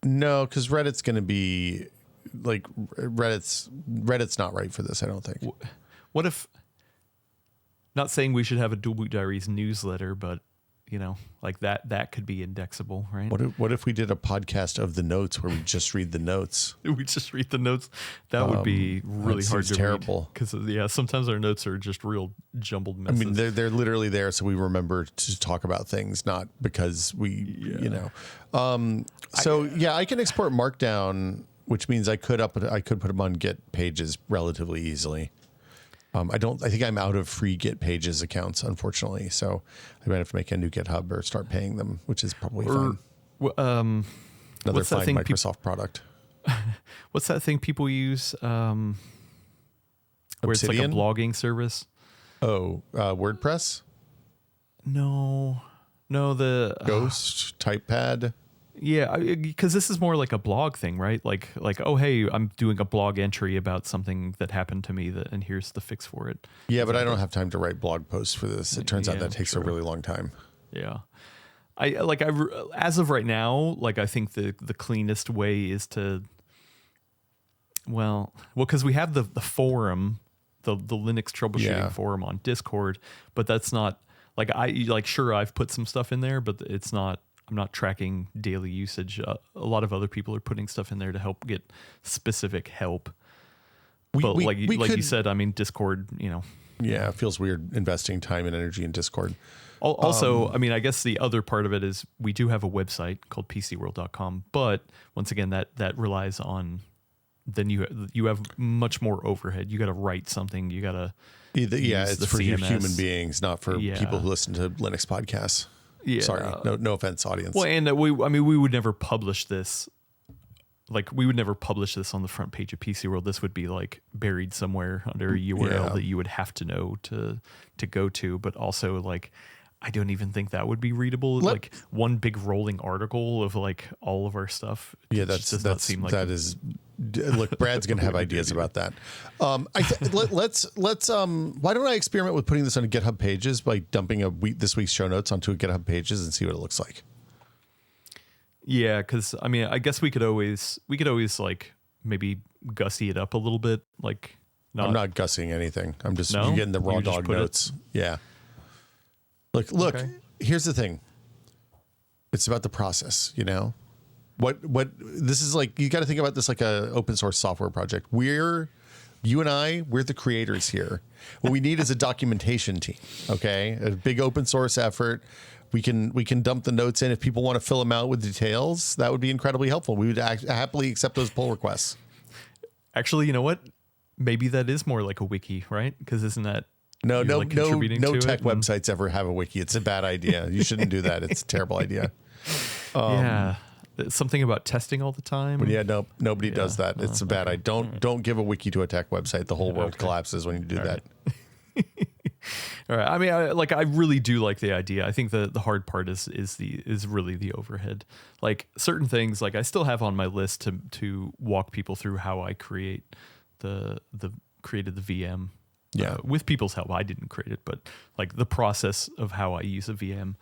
[SPEAKER 2] No, because Reddit's going to be like Reddit's not right for this, I don't think.
[SPEAKER 1] What if, not saying we should have a Dual Boot Diaries newsletter, but like that could be indexable, right?
[SPEAKER 2] What if we did a podcast of the notes where we just read the notes?
[SPEAKER 1] We just read the notes. That would be really hard to
[SPEAKER 2] terrible.
[SPEAKER 1] read. Because sometimes our notes are just real jumbled messes.
[SPEAKER 2] I mean, they're literally there so we remember to talk about things, not because I can export Markdown, which means I could put them on Git pages relatively easily. I think I'm out of free Git pages accounts, unfortunately. So I might have to make a new GitHub or start paying them, which is probably fine. Another fine Microsoft product.
[SPEAKER 1] What's that thing people use? Where it's like a blogging service?
[SPEAKER 2] Oh, WordPress?
[SPEAKER 1] No, the
[SPEAKER 2] Ghost, TypePad.
[SPEAKER 1] Yeah, because this is more like a blog thing, right? Like, oh, hey, I'm doing a blog entry about something that happened to me, and here's the fix for it.
[SPEAKER 2] Yeah, but I don't have time to write blog posts for this. It turns out that takes a really long time.
[SPEAKER 1] Yeah. As of right now, like I think the cleanest way is to, because we have the forum, the Linux troubleshooting forum on Discord, but that's not sure, I've put some stuff in there, but I'm not tracking daily usage. A lot of other people are putting stuff in there to help get specific help. You said, I mean, Discord,
[SPEAKER 2] Yeah, it feels weird investing time and energy in Discord.
[SPEAKER 1] Also, I mean, I guess the other part of it is we do have a website called PCWorld.com, but once again, that relies on, then you have much more overhead. You got to write something. You got to
[SPEAKER 2] it's for human beings, not for people who listen to Linux podcasts. Yeah. Sorry, no offense, audience.
[SPEAKER 1] Well, and we would never publish this. Like, we would never publish this on the front page of PC World. This would be like buried somewhere under a URL that you would have to know to go to. But also, like, I don't even think that would be readable. Like one big rolling article of like all of our stuff.
[SPEAKER 2] Yeah, look, Brad's gonna have ideas about that. Let's why don't I experiment with putting this on GitHub Pages by dumping this week's show notes onto a GitHub Pages and see what it looks like.
[SPEAKER 1] Yeah, because I mean, I guess we could always like maybe gussy it up a little bit. Like,
[SPEAKER 2] I'm not gussing anything. I'm just you're getting the raw dog notes. Yeah. Look. Okay. Here's the thing. It's about the process. What this is like. You got to think about this like a open source software project. We're the creators here. What we need is a documentation team. Okay, a big open source effort. We can dump the notes in. If people want to fill them out with details, that would be incredibly helpful. We would happily accept those pull requests.
[SPEAKER 1] Actually, you know what? Maybe that is more like a wiki, right? Because isn't that
[SPEAKER 2] no tech websites ever have a wiki? It's a bad idea. You shouldn't do that. It's a terrible idea.
[SPEAKER 1] Something about testing all the time.
[SPEAKER 2] But nobody does that. It's a bad idea. Don't give a wiki to a tech website. The whole world collapses when you do that.
[SPEAKER 1] All right. I mean, I really do like the idea. I think the hard part is really the overhead. Like certain things, like I still have on my list to walk people through how I created the VM.
[SPEAKER 2] Yeah.
[SPEAKER 1] With people's help. I didn't create it, but like the process of how I use a VM.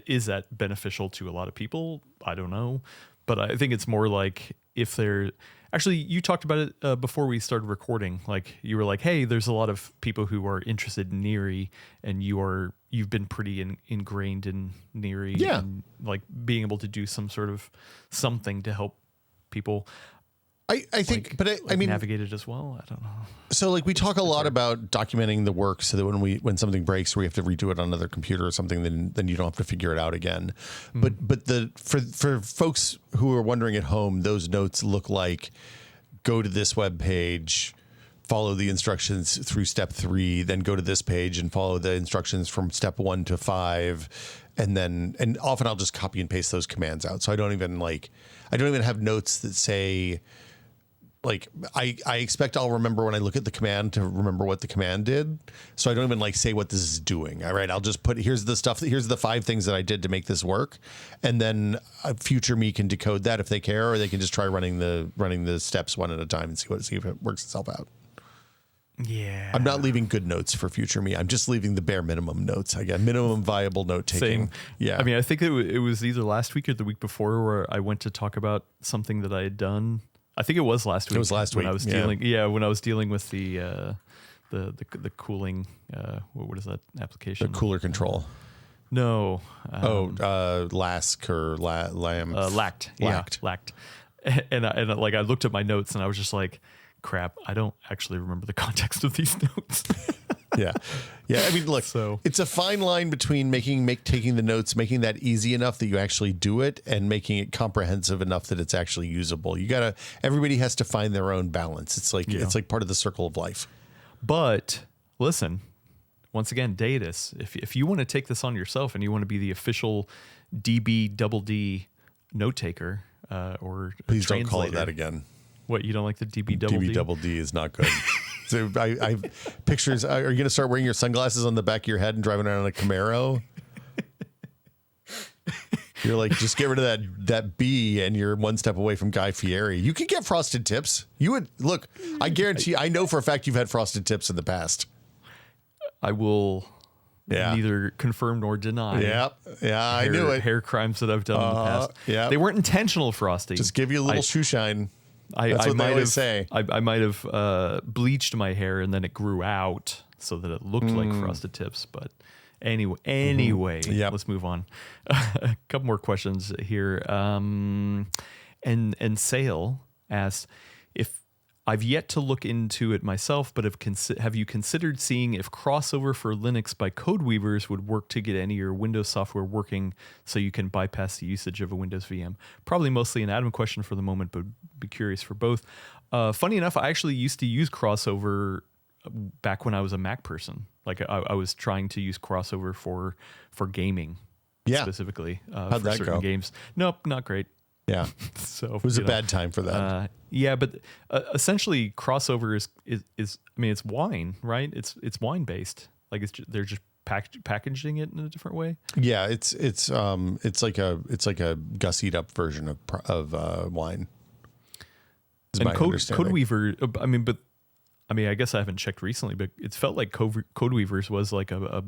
[SPEAKER 1] Is that beneficial to a lot of people? I don't know, but I think it's more like if they're. Actually, you talked about it before we started recording. Like you were like, "Hey, there's a lot of people who are interested in Neary, and you've been pretty ingrained in Neary, and like being able to do some sort of something to help people."
[SPEAKER 2] I think, I mean,
[SPEAKER 1] navigate it as well. I don't know.
[SPEAKER 2] So like we talk a lot about documenting the work so that when something breaks or we have to redo it on another computer or something, then you don't have to figure it out again. But for folks who are wondering at home, those notes look like go to this web page, follow the instructions through step 3, then go to this page and follow the instructions from step 1 to 5. And often I'll just copy and paste those commands out. So I don't even have notes that say, like I expect I'll remember when I look at the command to remember what the command did. So I don't even like say what this is doing. All right, I'll just put here's the 5 things that I did to make this work, and then future me can decode that if they care, or they can just try running the steps one at a time and see if it works itself out.
[SPEAKER 1] Yeah,
[SPEAKER 2] I'm not leaving good notes for future me. I'm just leaving the bare minimum notes. I got minimum viable note taking.
[SPEAKER 1] Same.
[SPEAKER 2] Yeah,
[SPEAKER 1] I mean, I think it was either last week or the week before where I went to talk about something that I had done. I think it was last week.
[SPEAKER 2] It was last week.
[SPEAKER 1] When I was dealing. Yeah, when I was dealing with the cooling. What is that application?
[SPEAKER 2] The cooler control.
[SPEAKER 1] No.
[SPEAKER 2] Lask or Lamb.
[SPEAKER 1] Lacked. Yeah, Lacked. And like I looked at my notes and I was just like, crap, I don't actually remember the context of these notes.
[SPEAKER 2] Yeah. I mean, look, it's a fine line between taking the notes, making that easy enough that you actually do it, and making it comprehensive enough that it's actually usable. Everybody has to find their own balance. It's like part of the circle of life.
[SPEAKER 1] But listen, once again, Datus, if you want to take this on yourself and you want to be the official DB note taker or
[SPEAKER 2] please
[SPEAKER 1] translator,
[SPEAKER 2] don't call it that again.
[SPEAKER 1] What, you don't like the DB double D?
[SPEAKER 2] DB double D is not good. So I pictures. Are you going to start wearing your sunglasses on the back of your head and driving around in a Camaro? You're like, just get rid of that B, and you're one step away from Guy Fieri. You could get frosted tips. You would look. I guarantee. I know for a fact you've had frosted tips in the past.
[SPEAKER 1] I will
[SPEAKER 2] Yeah.
[SPEAKER 1] neither confirm nor deny.
[SPEAKER 2] Yep. Yeah, I knew it.
[SPEAKER 1] Hair crimes that I've done in the past.
[SPEAKER 2] Yeah.
[SPEAKER 1] They weren't intentional frosting.
[SPEAKER 2] Just give you a little shoe shine.
[SPEAKER 1] That's what
[SPEAKER 2] they always say.
[SPEAKER 1] I might have bleached my hair and then it grew out so that it looked like frosted tips. But anyway,
[SPEAKER 2] Yep.
[SPEAKER 1] let's move on. A couple more questions here. And Sale asked if I've yet to look into it myself, but have you considered seeing if crossover for Linux by code weavers would work to get any of your Windows software working so you can bypass the usage of a Windows VM? Probably mostly an Adam question for the moment, but be curious for both. Funny enough, I actually used to use crossover back when I was a Mac person. Like I was trying to use crossover for gaming, specifically for
[SPEAKER 2] that
[SPEAKER 1] certain
[SPEAKER 2] go?
[SPEAKER 1] games. Nope, not great.
[SPEAKER 2] Yeah.
[SPEAKER 1] So
[SPEAKER 2] It was a bad time for that.
[SPEAKER 1] Yeah, but essentially, crossover is I mean, it's wine, right? It's wine based. Like they're just packaging it in a different way.
[SPEAKER 2] Yeah, it's like a gussied up version of wine.
[SPEAKER 1] And Codeweaver, I mean, I guess I haven't checked recently, but it's felt like Codeweavers was like a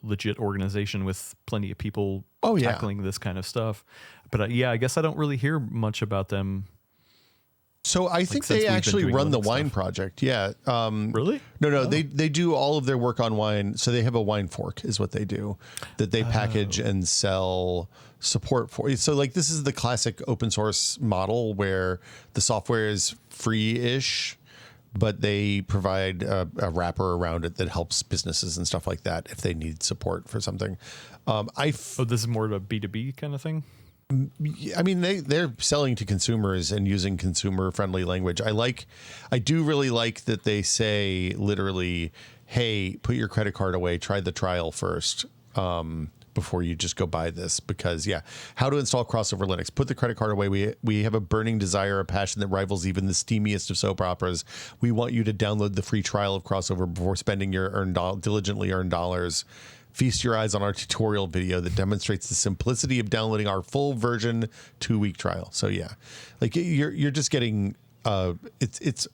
[SPEAKER 1] legit organization with plenty of people tackling this kind of stuff. But I guess I don't really hear much about them.
[SPEAKER 2] So I think they actually run the wine
[SPEAKER 1] stuff.
[SPEAKER 2] project. Yeah.
[SPEAKER 1] Really?
[SPEAKER 2] No. They do all of their work on wine. So they have a wine fork is what they do that they package and sell support for. So like this is the classic open source model where the software is free-ish, but they provide a wrapper around it that helps businesses and stuff like that if they need support for something.
[SPEAKER 1] This is more of a B2B kind of thing?
[SPEAKER 2] I mean, they're selling to consumers and using consumer friendly language. I do really like that they say literally, hey, put your credit card away, try the trial first. Before you just go buy this, because how to install crossover Linux. Put the credit card away. We have a burning desire, a passion that rivals even the steamiest of soap operas. We want you to download the free trial of crossover before spending your diligently earned dollars. Feast your eyes on our tutorial video that demonstrates the simplicity of downloading our full version 2-week trial. So like you're just getting it's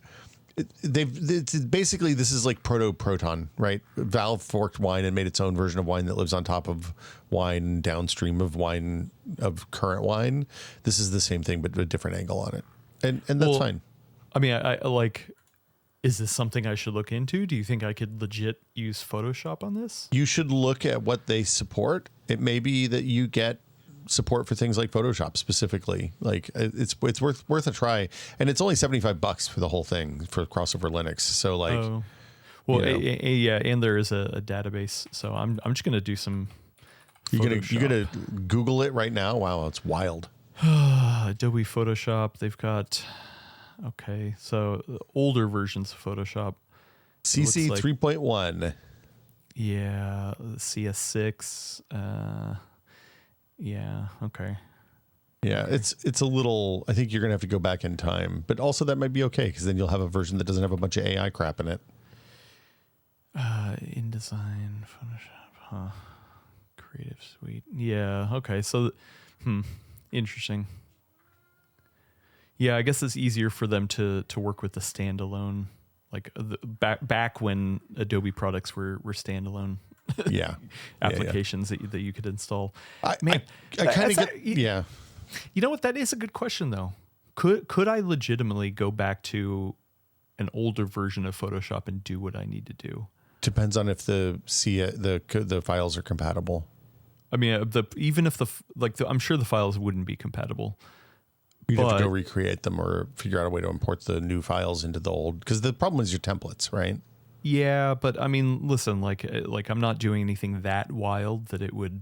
[SPEAKER 2] basically this is like proton, right? Valve forked wine and made its own version of wine that lives on top of wine, downstream of wine, of current wine. This is the same thing, but a different angle on it. And that's fine.
[SPEAKER 1] I mean, I like, is this something I should look into? Do you think I could legit use Photoshop on this?
[SPEAKER 2] You should look at what they support. It may be that you get support for things like Photoshop specifically. Like it's worth a try, and it's only $75 for the whole thing for crossover Linux. So like,
[SPEAKER 1] and there is a database. So I'm just gonna do some.
[SPEAKER 2] You're gonna Google it right now. Wow, it's wild.
[SPEAKER 1] Adobe Photoshop. They've got so older versions of Photoshop.
[SPEAKER 2] CC 3.1.
[SPEAKER 1] Yeah, CS6. Yeah. Okay.
[SPEAKER 2] Yeah, it's a little. I think you're gonna have to go back in time, but also that might be okay because then you'll have a version that doesn't have a bunch of AI crap in it.
[SPEAKER 1] InDesign, Photoshop, Creative Suite. Yeah. Okay. So, interesting. Yeah, I guess it's easier for them to work with the standalone, like back when Adobe products were standalone. Applications that you could install.
[SPEAKER 2] I kind of get. Yeah.
[SPEAKER 1] You know what? That is a good question, though. Could I legitimately go back to an older version of Photoshop and do what I need to do?
[SPEAKER 2] Depends on if the files are compatible.
[SPEAKER 1] I mean, I'm sure the files wouldn't be compatible.
[SPEAKER 2] You'd have to go recreate them or figure out a way to import the new files into the old. Because the problem is your templates, right?
[SPEAKER 1] Yeah, but I mean, listen, like I'm not doing anything that wild that it would.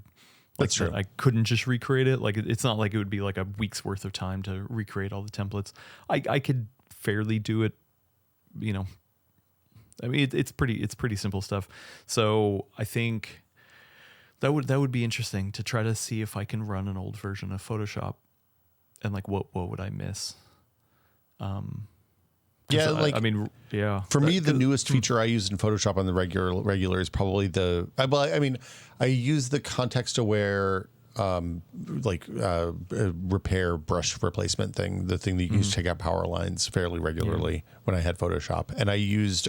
[SPEAKER 2] That's true.
[SPEAKER 1] I couldn't just recreate it. Like it's not like it would be like a week's worth of time to recreate all the templates. I could fairly do it. You know, I mean, it's pretty simple stuff. So I think that would be interesting to try to see if I can run an old version of Photoshop, and like what would I miss?
[SPEAKER 2] Yeah,
[SPEAKER 1] For
[SPEAKER 2] me, the newest feature I use in Photoshop on the regular is probably I use the context-aware repair brush replacement thing, the thing that you use to take out power lines fairly regularly when I had Photoshop, and I used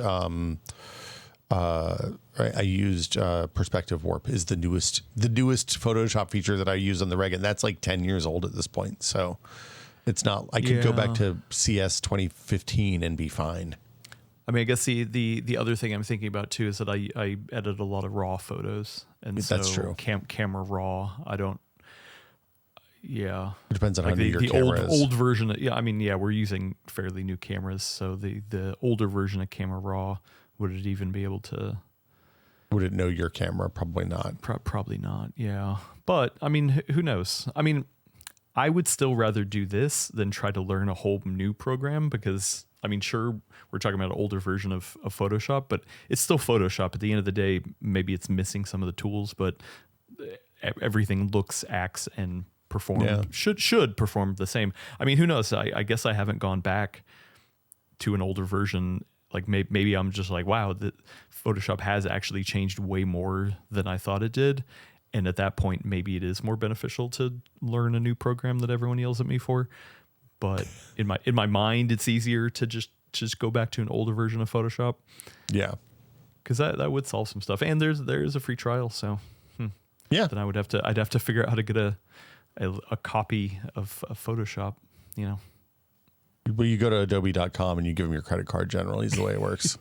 [SPEAKER 2] I used perspective warp is the newest Photoshop feature that I use on the reg, and that's like 10 years old at this point. So it's not. I could go back to CS 2015 and be fine.
[SPEAKER 1] I mean, I guess the other thing I'm thinking about too is that I edit a lot of raw photos, and
[SPEAKER 2] that's
[SPEAKER 1] so
[SPEAKER 2] true.
[SPEAKER 1] Camera raw. I don't. Yeah,
[SPEAKER 2] it depends on
[SPEAKER 1] like
[SPEAKER 2] how new your camera is.
[SPEAKER 1] Old version. We're using fairly new cameras, so the older version of Camera Raw, would it even be able to?
[SPEAKER 2] Would it know your camera? Probably not.
[SPEAKER 1] Probably not. Yeah, but I mean, who knows? I mean, I would still rather do this than try to learn a whole new program because, I mean, sure, we're talking about an older version of Photoshop, but it's still Photoshop. At the end of the day, maybe it's missing some of the tools, but everything looks, acts, and perform should perform the same. I mean, who knows? I guess I haven't gone back to an older version. Like maybe I'm just like, wow, the Photoshop has actually changed way more than I thought it did. And at that point, maybe it is more beneficial to learn a new program that everyone yells at me for. But in my mind, it's easier to just go back to an older version of Photoshop.
[SPEAKER 2] Yeah,
[SPEAKER 1] because that would solve some stuff. And there's a free trial, so
[SPEAKER 2] yeah.
[SPEAKER 1] Then I'd have to figure out how to get a copy of Photoshop. You know.
[SPEAKER 2] Well, you go to adobe.com and you give them your credit card. Generally, is the way it works.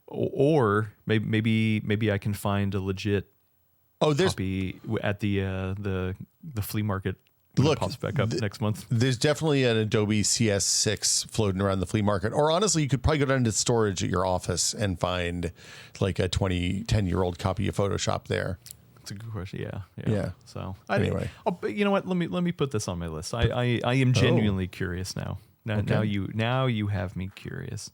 [SPEAKER 1] Or maybe I can find a legit copy at the flea market. Look, it pops back up next month.
[SPEAKER 2] There's definitely an Adobe CS6 floating around the flea market. Or honestly, you could probably go down to storage at your office and find like a 10-year-old copy of Photoshop there.
[SPEAKER 1] That's a good question. Yeah. So
[SPEAKER 2] anyway,
[SPEAKER 1] you know what? Let me put this on my list. I am genuinely curious now. Now you have me curious.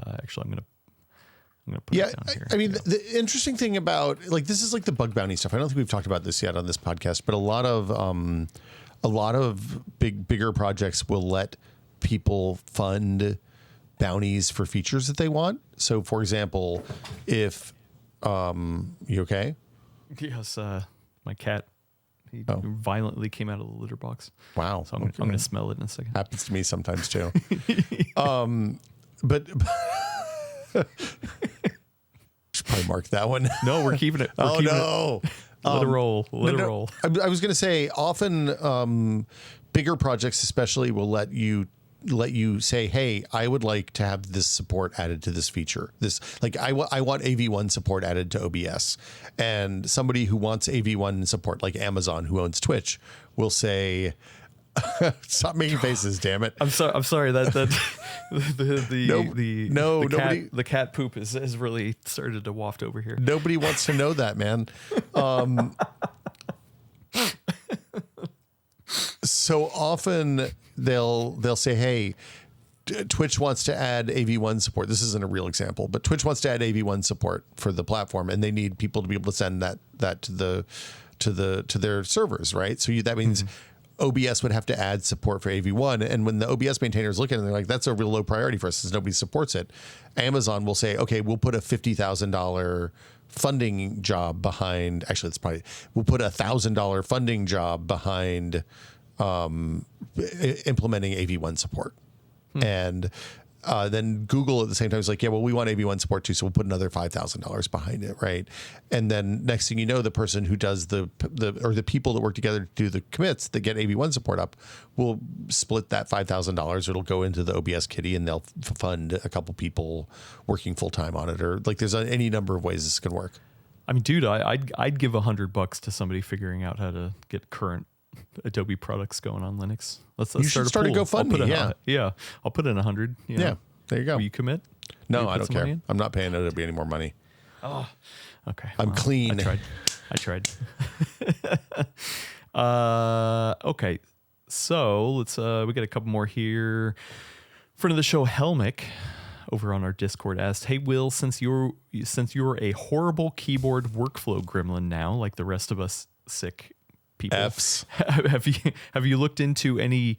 [SPEAKER 1] Actually, I'm gonna put it down here.
[SPEAKER 2] I mean, the interesting thing about like this is like the bug bounty stuff. I don't think we've talked about this yet on this podcast, but a lot of bigger projects will let people fund bounties for features that they want. So, for example, if you okay?
[SPEAKER 1] Yes, my cat violently came out of the litter box.
[SPEAKER 2] Wow.
[SPEAKER 1] So I'm going to smell it in a second.
[SPEAKER 2] Happens to me sometimes too. But should probably mark that one.
[SPEAKER 1] No, we're keeping it.
[SPEAKER 2] Let it
[SPEAKER 1] roll. Roll.
[SPEAKER 2] I was going to say often bigger projects especially will let you say, hey, I would like to have this support added to this feature. I want AV1 support added to OBS. And somebody who wants AV1 support, like Amazon, who owns Twitch, will say, stop making faces, damn it.
[SPEAKER 1] I'm sorry that the cat poop has really started to waft over here.
[SPEAKER 2] Nobody wants to know that, man. So often they'll say, hey, Twitch wants to add AV1 support. This isn't a real example, but Twitch wants to add AV1 support for the platform, and they need people to be able to send that to their servers, right? So that means OBS would have to add support for AV1, and when the OBS maintainers look at it, they're like, that's a real low priority for us since nobody supports it. Amazon will say, okay, we'll put a $50,000 funding job behind. Actually, we'll put $1,000 funding job behind implementing AV1 support. And then Google at the same time is like, yeah, well, we want AV1 support too, so we'll put another $5,000 behind it, right? And then next thing you know, the person who does the people that work together to do the commits that get AV1 support up will split that $5,000. It'll go into the OBS kitty, and they'll fund a couple people working full time on it, or like there's any number of ways this can work.
[SPEAKER 1] I mean, dude, I'd give $100 to somebody figuring out how to get current Adobe products going on Linux. Let's
[SPEAKER 2] start a GoFundMe.
[SPEAKER 1] I'll put in 100.
[SPEAKER 2] Yeah, there you go.
[SPEAKER 1] Will you commit?
[SPEAKER 2] No, I don't care. I'm not paying Adobe any more money.
[SPEAKER 1] Oh, okay.
[SPEAKER 2] I'm clean.
[SPEAKER 1] I tried. Okay, so let's. We got a couple more here. Friend of the show, Helmick, over on our Discord asked, "Hey Will, since you're a horrible keyboard workflow gremlin now, like the rest of us sick people,
[SPEAKER 2] Fs.
[SPEAKER 1] have you looked into any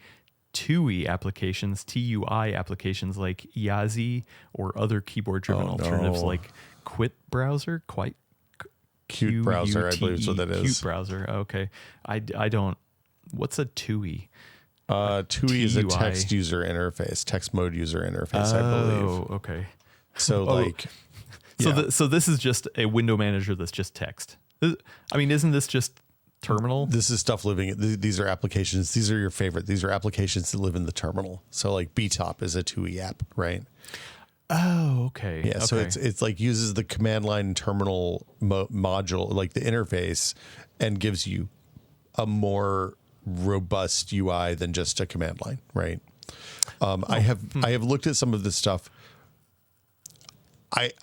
[SPEAKER 1] TUI applications like Yazi or other keyboard-driven alternatives like Qt Browser?
[SPEAKER 2] Qt Browser, I believe is what that is.
[SPEAKER 1] Qt Browser. Okay, I don't. What's a TUI?
[SPEAKER 2] TUI is a text mode user interface, I believe.
[SPEAKER 1] Oh, okay.
[SPEAKER 2] So like,
[SPEAKER 1] so this is just a window manager that's just text. I mean, isn't this just terminal?
[SPEAKER 2] This is stuff living. These are applications. These are your favorite. These are applications that live in the terminal. So like BTOP is a TUI app, right?
[SPEAKER 1] Oh, okay.
[SPEAKER 2] Yeah. So it's like uses the command line terminal module, like the interface, and gives you a more robust UI than just a command line, right? I have looked at some of this stuff.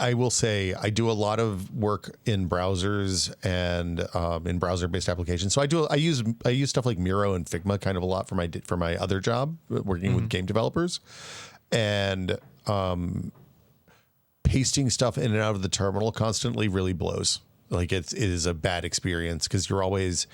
[SPEAKER 2] I will say I do a lot of work in browsers and in browser-based applications. So I use stuff like Miro and Figma kind of a lot for my other job working with game developers, and pasting stuff in and out of the terminal constantly really blows. Like it is a bad experience because you're always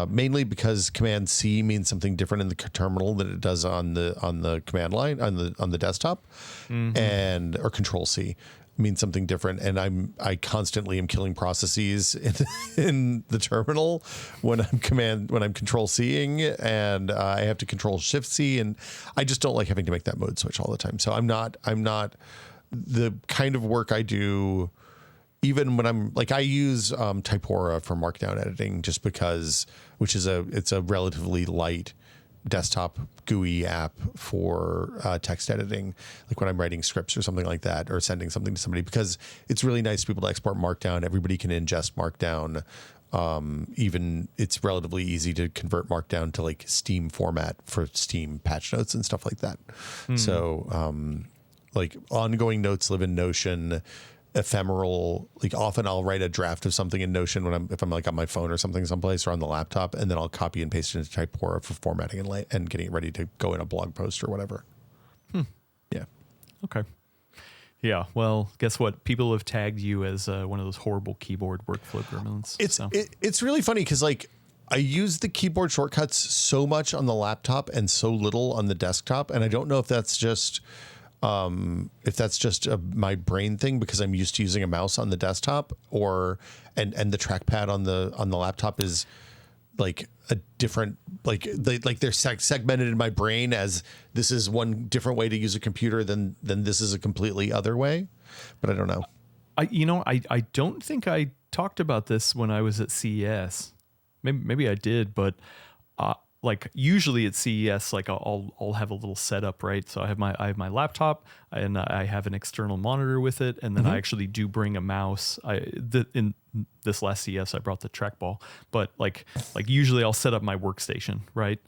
[SPEAKER 2] mainly because Command C means something different in the terminal than it does on the command line on the desktop, and or Control C means something different. And I constantly am killing processes in the terminal when I'm Control C'ing, and I have to Control Shift C, and I just don't like having to make that mode switch all the time. So I'm not the kind of work I do. Even when I'm like, I use Typora for markdown editing just because, it's a relatively light desktop GUI app for text editing, like when I'm writing scripts or something like that, or sending something to somebody, because it's really nice to be able to export Markdown. Everybody can ingest Markdown. Even it's relatively easy to convert Markdown to like Steam format for Steam patch notes and stuff like that. So like ongoing notes live in Notion. Ephemeral, like often I'll write a draft of something in Notion if I'm like on my phone or something someplace or on the laptop, and then I'll copy and paste it into Typora for formatting and getting it ready to go in a blog post or whatever. Yeah.
[SPEAKER 1] Okay. Yeah. Well, guess what? People have tagged you as one of those horrible keyboard workflow gremlins.
[SPEAKER 2] It's really funny because like I use the keyboard shortcuts so much on the laptop and so little on the desktop, and I don't know if that's just my brain thing because I'm used to using a mouse on the desktop, or and the trackpad on the laptop is like a different, like they're segmented in my brain as this is one different way to use a computer than this is a completely other way. But I don't know.
[SPEAKER 1] I don't think I talked about this when I was at CES. Maybe I did, but like usually at CES, like I'll have a little setup, right? So I have my laptop and I have an external monitor with it, and then I actually do bring a mouse. In this last CES, I brought the trackball, but like usually I'll set up my workstation, right?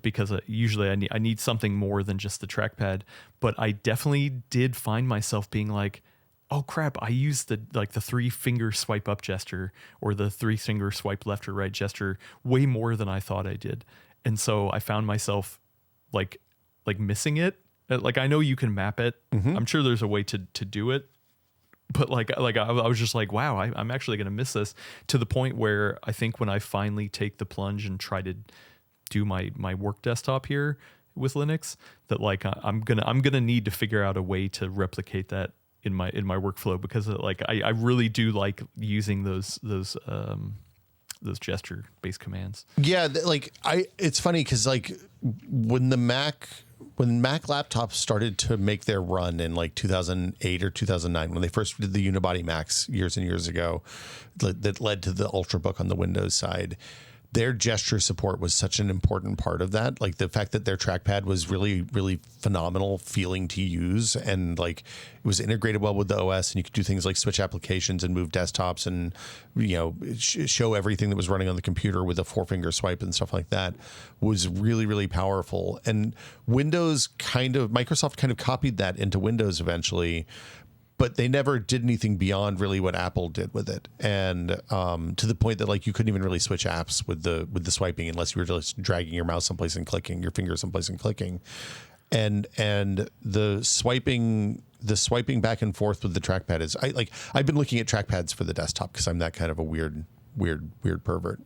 [SPEAKER 1] Because usually I need something more than just the trackpad. But I definitely did find myself being like, oh crap, I used the 3-finger swipe up gesture or the 3-finger swipe left or right gesture way more than I thought I did. And so I found myself like missing it. Like I know you can map it. I'm sure there's a way to do it. But like I was just like, wow, I'm actually going to miss this, to the point where I think when I finally take the plunge and try to do my work desktop here with Linux, that like I'm gonna need to figure out a way to replicate that in my workflow, because like I really do like using those gesture based commands.
[SPEAKER 2] Yeah, it's funny because like when Mac laptops started to make their run in like 2008 or 2009, when they first did the unibody Macs years and years ago, that led to the Ultrabook on the Windows side. Their gesture support was such an important part of that. Like the fact that their trackpad was really, really phenomenal feeling to use, and like it was integrated well with the OS, and you could do things like switch applications and move desktops, and show everything that was running on the computer with a 4-finger swipe and stuff like that, was really, really powerful. And Microsoft kind of copied that into Windows eventually, but they never did anything beyond really what Apple did with it, and to the point that like you couldn't even really switch apps with the swiping unless you were just dragging your mouse someplace and clicking your finger someplace and clicking, and the swiping back and forth with the trackpad is I've been looking at trackpads for the desktop because I'm that kind of a weird pervert.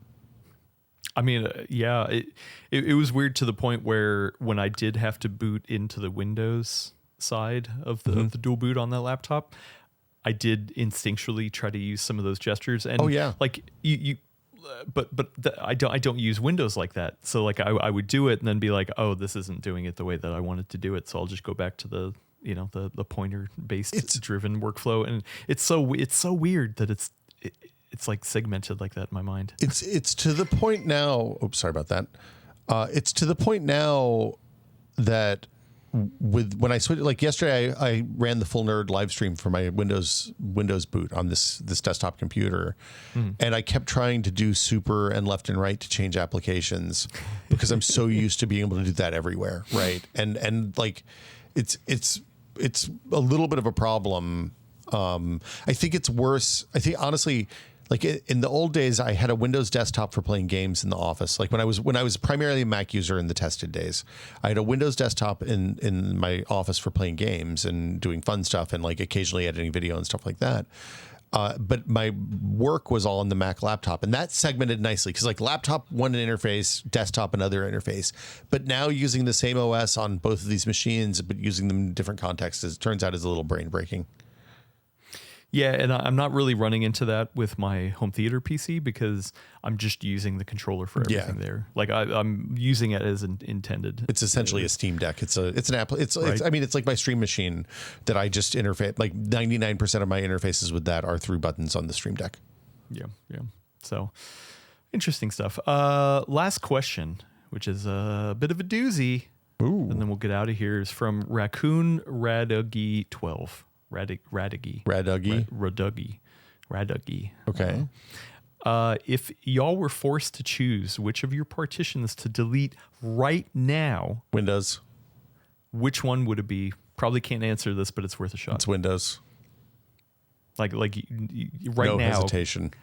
[SPEAKER 1] I mean, yeah, it was weird to the point where when I did have to boot into the Windows side of the dual boot on that laptop, I did instinctually try to use some of those gestures, and like I don't use Windows like that. So like I would do it and then be like, oh, this isn't doing it the way that I wanted to do it, so I'll just go back to the the pointer based driven workflow, and it's so weird that it's like segmented like that in my mind.
[SPEAKER 2] It's to the point now. Oops, sorry about that. It's to the point now that when I switched, like yesterday, I ran the Full Nerd live stream for my Windows boot on this desktop computer, and I kept trying to do super and left and right to change applications because I'm so used to being able to do that everywhere, right? And like it's a little bit of a problem. I think it's worse. I think honestly, like in the old days, I had a Windows desktop for playing games in the office. Like when I was primarily a Mac user in the tested days, I had a Windows desktop in my office for playing games and doing fun stuff and like occasionally editing video and stuff like that. But my work was all on the Mac laptop, and that segmented nicely because like laptop one interface, desktop another interface. But now using the same OS on both of these machines, but using them in different contexts, it turns out is a little brain breaking.
[SPEAKER 1] Yeah, and I'm not really running into that with my home theater PC because I'm just using the controller for everything there. Like I'm using it as intended.
[SPEAKER 2] It's essentially a Steam Deck. It's an app. It's I mean, it's like my stream machine that I just interface. Like 99% of my interfaces with that are through buttons on the Stream Deck.
[SPEAKER 1] Yeah. So interesting stuff. Last question, which is a bit of a doozy.
[SPEAKER 2] Ooh.
[SPEAKER 1] And then we'll get out of here, is from Raccoon Raduggy 12. Raduggy.
[SPEAKER 2] Okay.
[SPEAKER 1] If y'all were forced to choose which of your partitions to delete right now,
[SPEAKER 2] Windows.
[SPEAKER 1] Which one would it be? Probably can't answer this, but it's worth a shot.
[SPEAKER 2] It's Windows.
[SPEAKER 1] Like right
[SPEAKER 2] no
[SPEAKER 1] now.
[SPEAKER 2] Hesitation.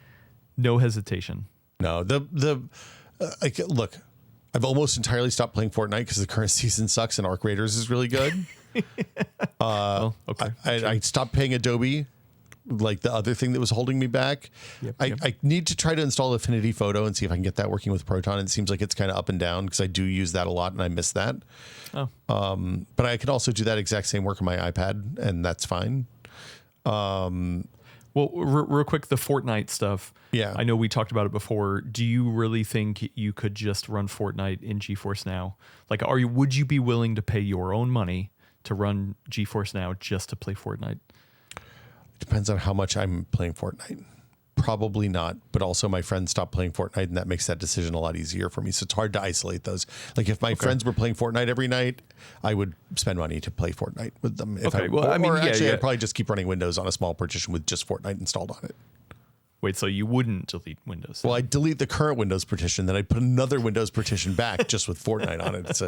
[SPEAKER 1] No hesitation.
[SPEAKER 2] No. Look, I've almost entirely stopped playing Fortnite because the current season sucks and Arc Raiders is really good.
[SPEAKER 1] Okay.
[SPEAKER 2] I stopped paying Adobe, like the other thing that was holding me back. I need to try to install Affinity Photo and see if I can get that working with Proton. It seems like it's kind of up and down because I do use that a lot and I miss that.
[SPEAKER 1] Oh.
[SPEAKER 2] But I could also do that exact same work on my iPad, and that's fine.
[SPEAKER 1] Well, real quick, the Fortnite stuff.
[SPEAKER 2] Yeah.
[SPEAKER 1] I know we talked about it before. Do you really think you could just run Fortnite in GeForce Now? Like, would you be willing to pay your own money to run GeForce Now just to play Fortnite?
[SPEAKER 2] It depends on how much I'm playing Fortnite. Probably not, but also my friends stopped playing Fortnite, and that makes that decision a lot easier for me. So it's hard to isolate those. Like if my friends were playing Fortnite every night, I would spend money to play Fortnite with them. I'd probably just keep running Windows on a small partition with just Fortnite installed on it.
[SPEAKER 1] Wait, so you wouldn't delete Windows?
[SPEAKER 2] Well, I'd delete the current Windows partition, then I'd put another Windows partition back just with Fortnite on it.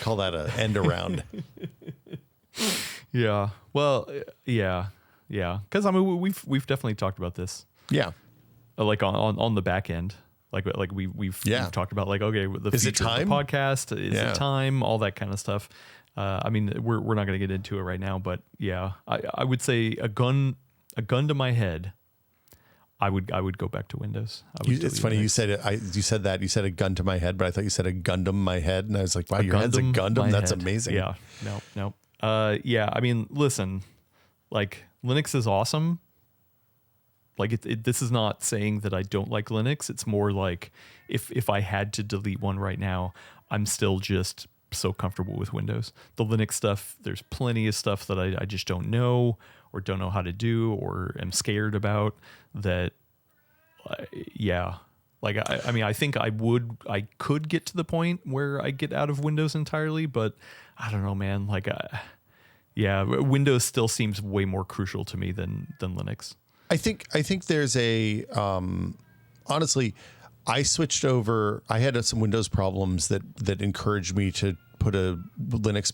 [SPEAKER 2] Call that an end around.
[SPEAKER 1] Yeah. Well, yeah. Because I mean, we've definitely talked about this.
[SPEAKER 2] Yeah.
[SPEAKER 1] Like on the back end, like we've talked about like, okay, the
[SPEAKER 2] is it time?
[SPEAKER 1] The podcast, is it time? All that kind of stuff. I mean, we're not going to get into it right now, but yeah, I would say a gun to my head. I would go back to Windows.
[SPEAKER 2] It's funny you said it. You said a gun to my head, but I thought you said a Gundam my head, and I was like, wow, your head's a Gundam. That's amazing.
[SPEAKER 1] Yeah. No. Yeah. I mean, listen, like Linux is awesome. Like this is not saying that I don't like Linux. It's more like if I had to delete one right now, I'm still just so comfortable with Windows. The Linux stuff, there's plenty of stuff that I just don't know or don't know how to do or am scared about that. Like, I mean, I think I could get to the point where I get out of Windows entirely, but I don't know, man. Like, Windows still seems way more crucial to me than Linux.
[SPEAKER 2] I think there's honestly, I switched over. I had some Windows problems that encouraged me to put a Linux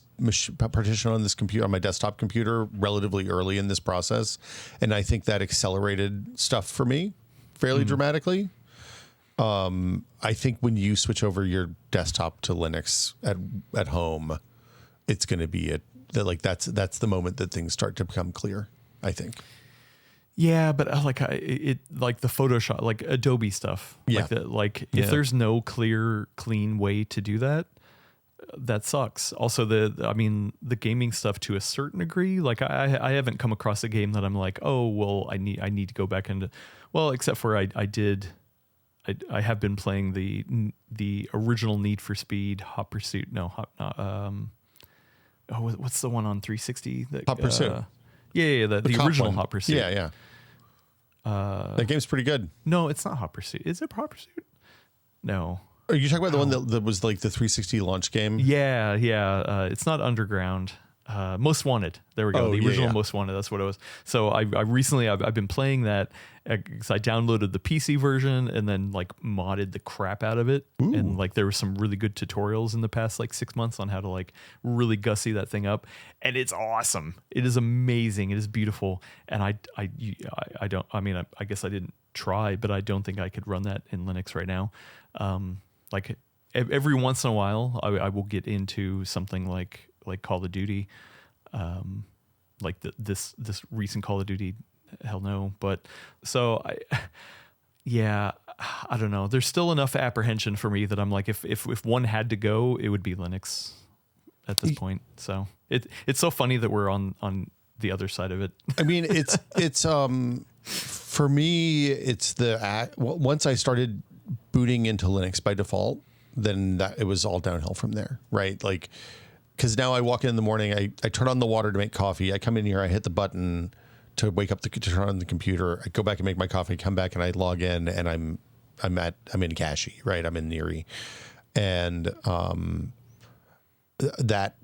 [SPEAKER 2] partition on this computer, on my desktop computer, relatively early in this process, and I think that accelerated stuff for me fairly dramatically. I think when you switch over your desktop to Linux at home, it's going to be that's the moment that things start to become clear, I think.
[SPEAKER 1] Yeah, but like the Photoshop, like Adobe stuff.
[SPEAKER 2] Yeah.
[SPEAKER 1] If there's no clean way to do that, that sucks. Also, the gaming stuff to a certain degree, like I haven't come across a game that I'm like, oh well, I need to go back into. Well, except for I have been playing the original Need for Speed Hot Pursuit. No, what's the one on 360?
[SPEAKER 2] Hot Pursuit.
[SPEAKER 1] Yeah, the
[SPEAKER 2] cop
[SPEAKER 1] original
[SPEAKER 2] one.
[SPEAKER 1] Hot Pursuit.
[SPEAKER 2] Yeah. That game's pretty good.
[SPEAKER 1] No, it's not Hot Pursuit. Is it Hot Pursuit? No.
[SPEAKER 2] Are you talking about the one that was like the 360 launch game?
[SPEAKER 1] Yeah. It's not Underground. Most Wanted. There we go.
[SPEAKER 2] Oh,
[SPEAKER 1] The original
[SPEAKER 2] yeah.
[SPEAKER 1] Most Wanted. That's what it was. So I recently I've been playing that because I downloaded the PC version and then like modded the crap out of it.
[SPEAKER 2] Ooh.
[SPEAKER 1] And like there were some really good tutorials in the past like 6 months on how to like really gussy that thing up. And it's awesome. It is amazing. It is beautiful. And I don't. I mean, I guess I didn't try, but I don't think I could run that in Linux right now. Like every once in a while, I will get into something like Call of Duty, like this recent Call of Duty, hell no. But so I don't know. There's still enough apprehension for me that I'm like, if one had to go, it would be Linux at this point. So it's so funny that we're on the other side of it.
[SPEAKER 2] I mean, it's for me, it's once I started booting into Linux by default, then it was all downhill from there, right? Like, because now I walk in the morning, I turn on the water to make coffee. I come in here, I hit the button to wake up to turn on the computer. I go back and make my coffee, come back and I log in, and I'm in Cashy, right? I'm in Neri, and that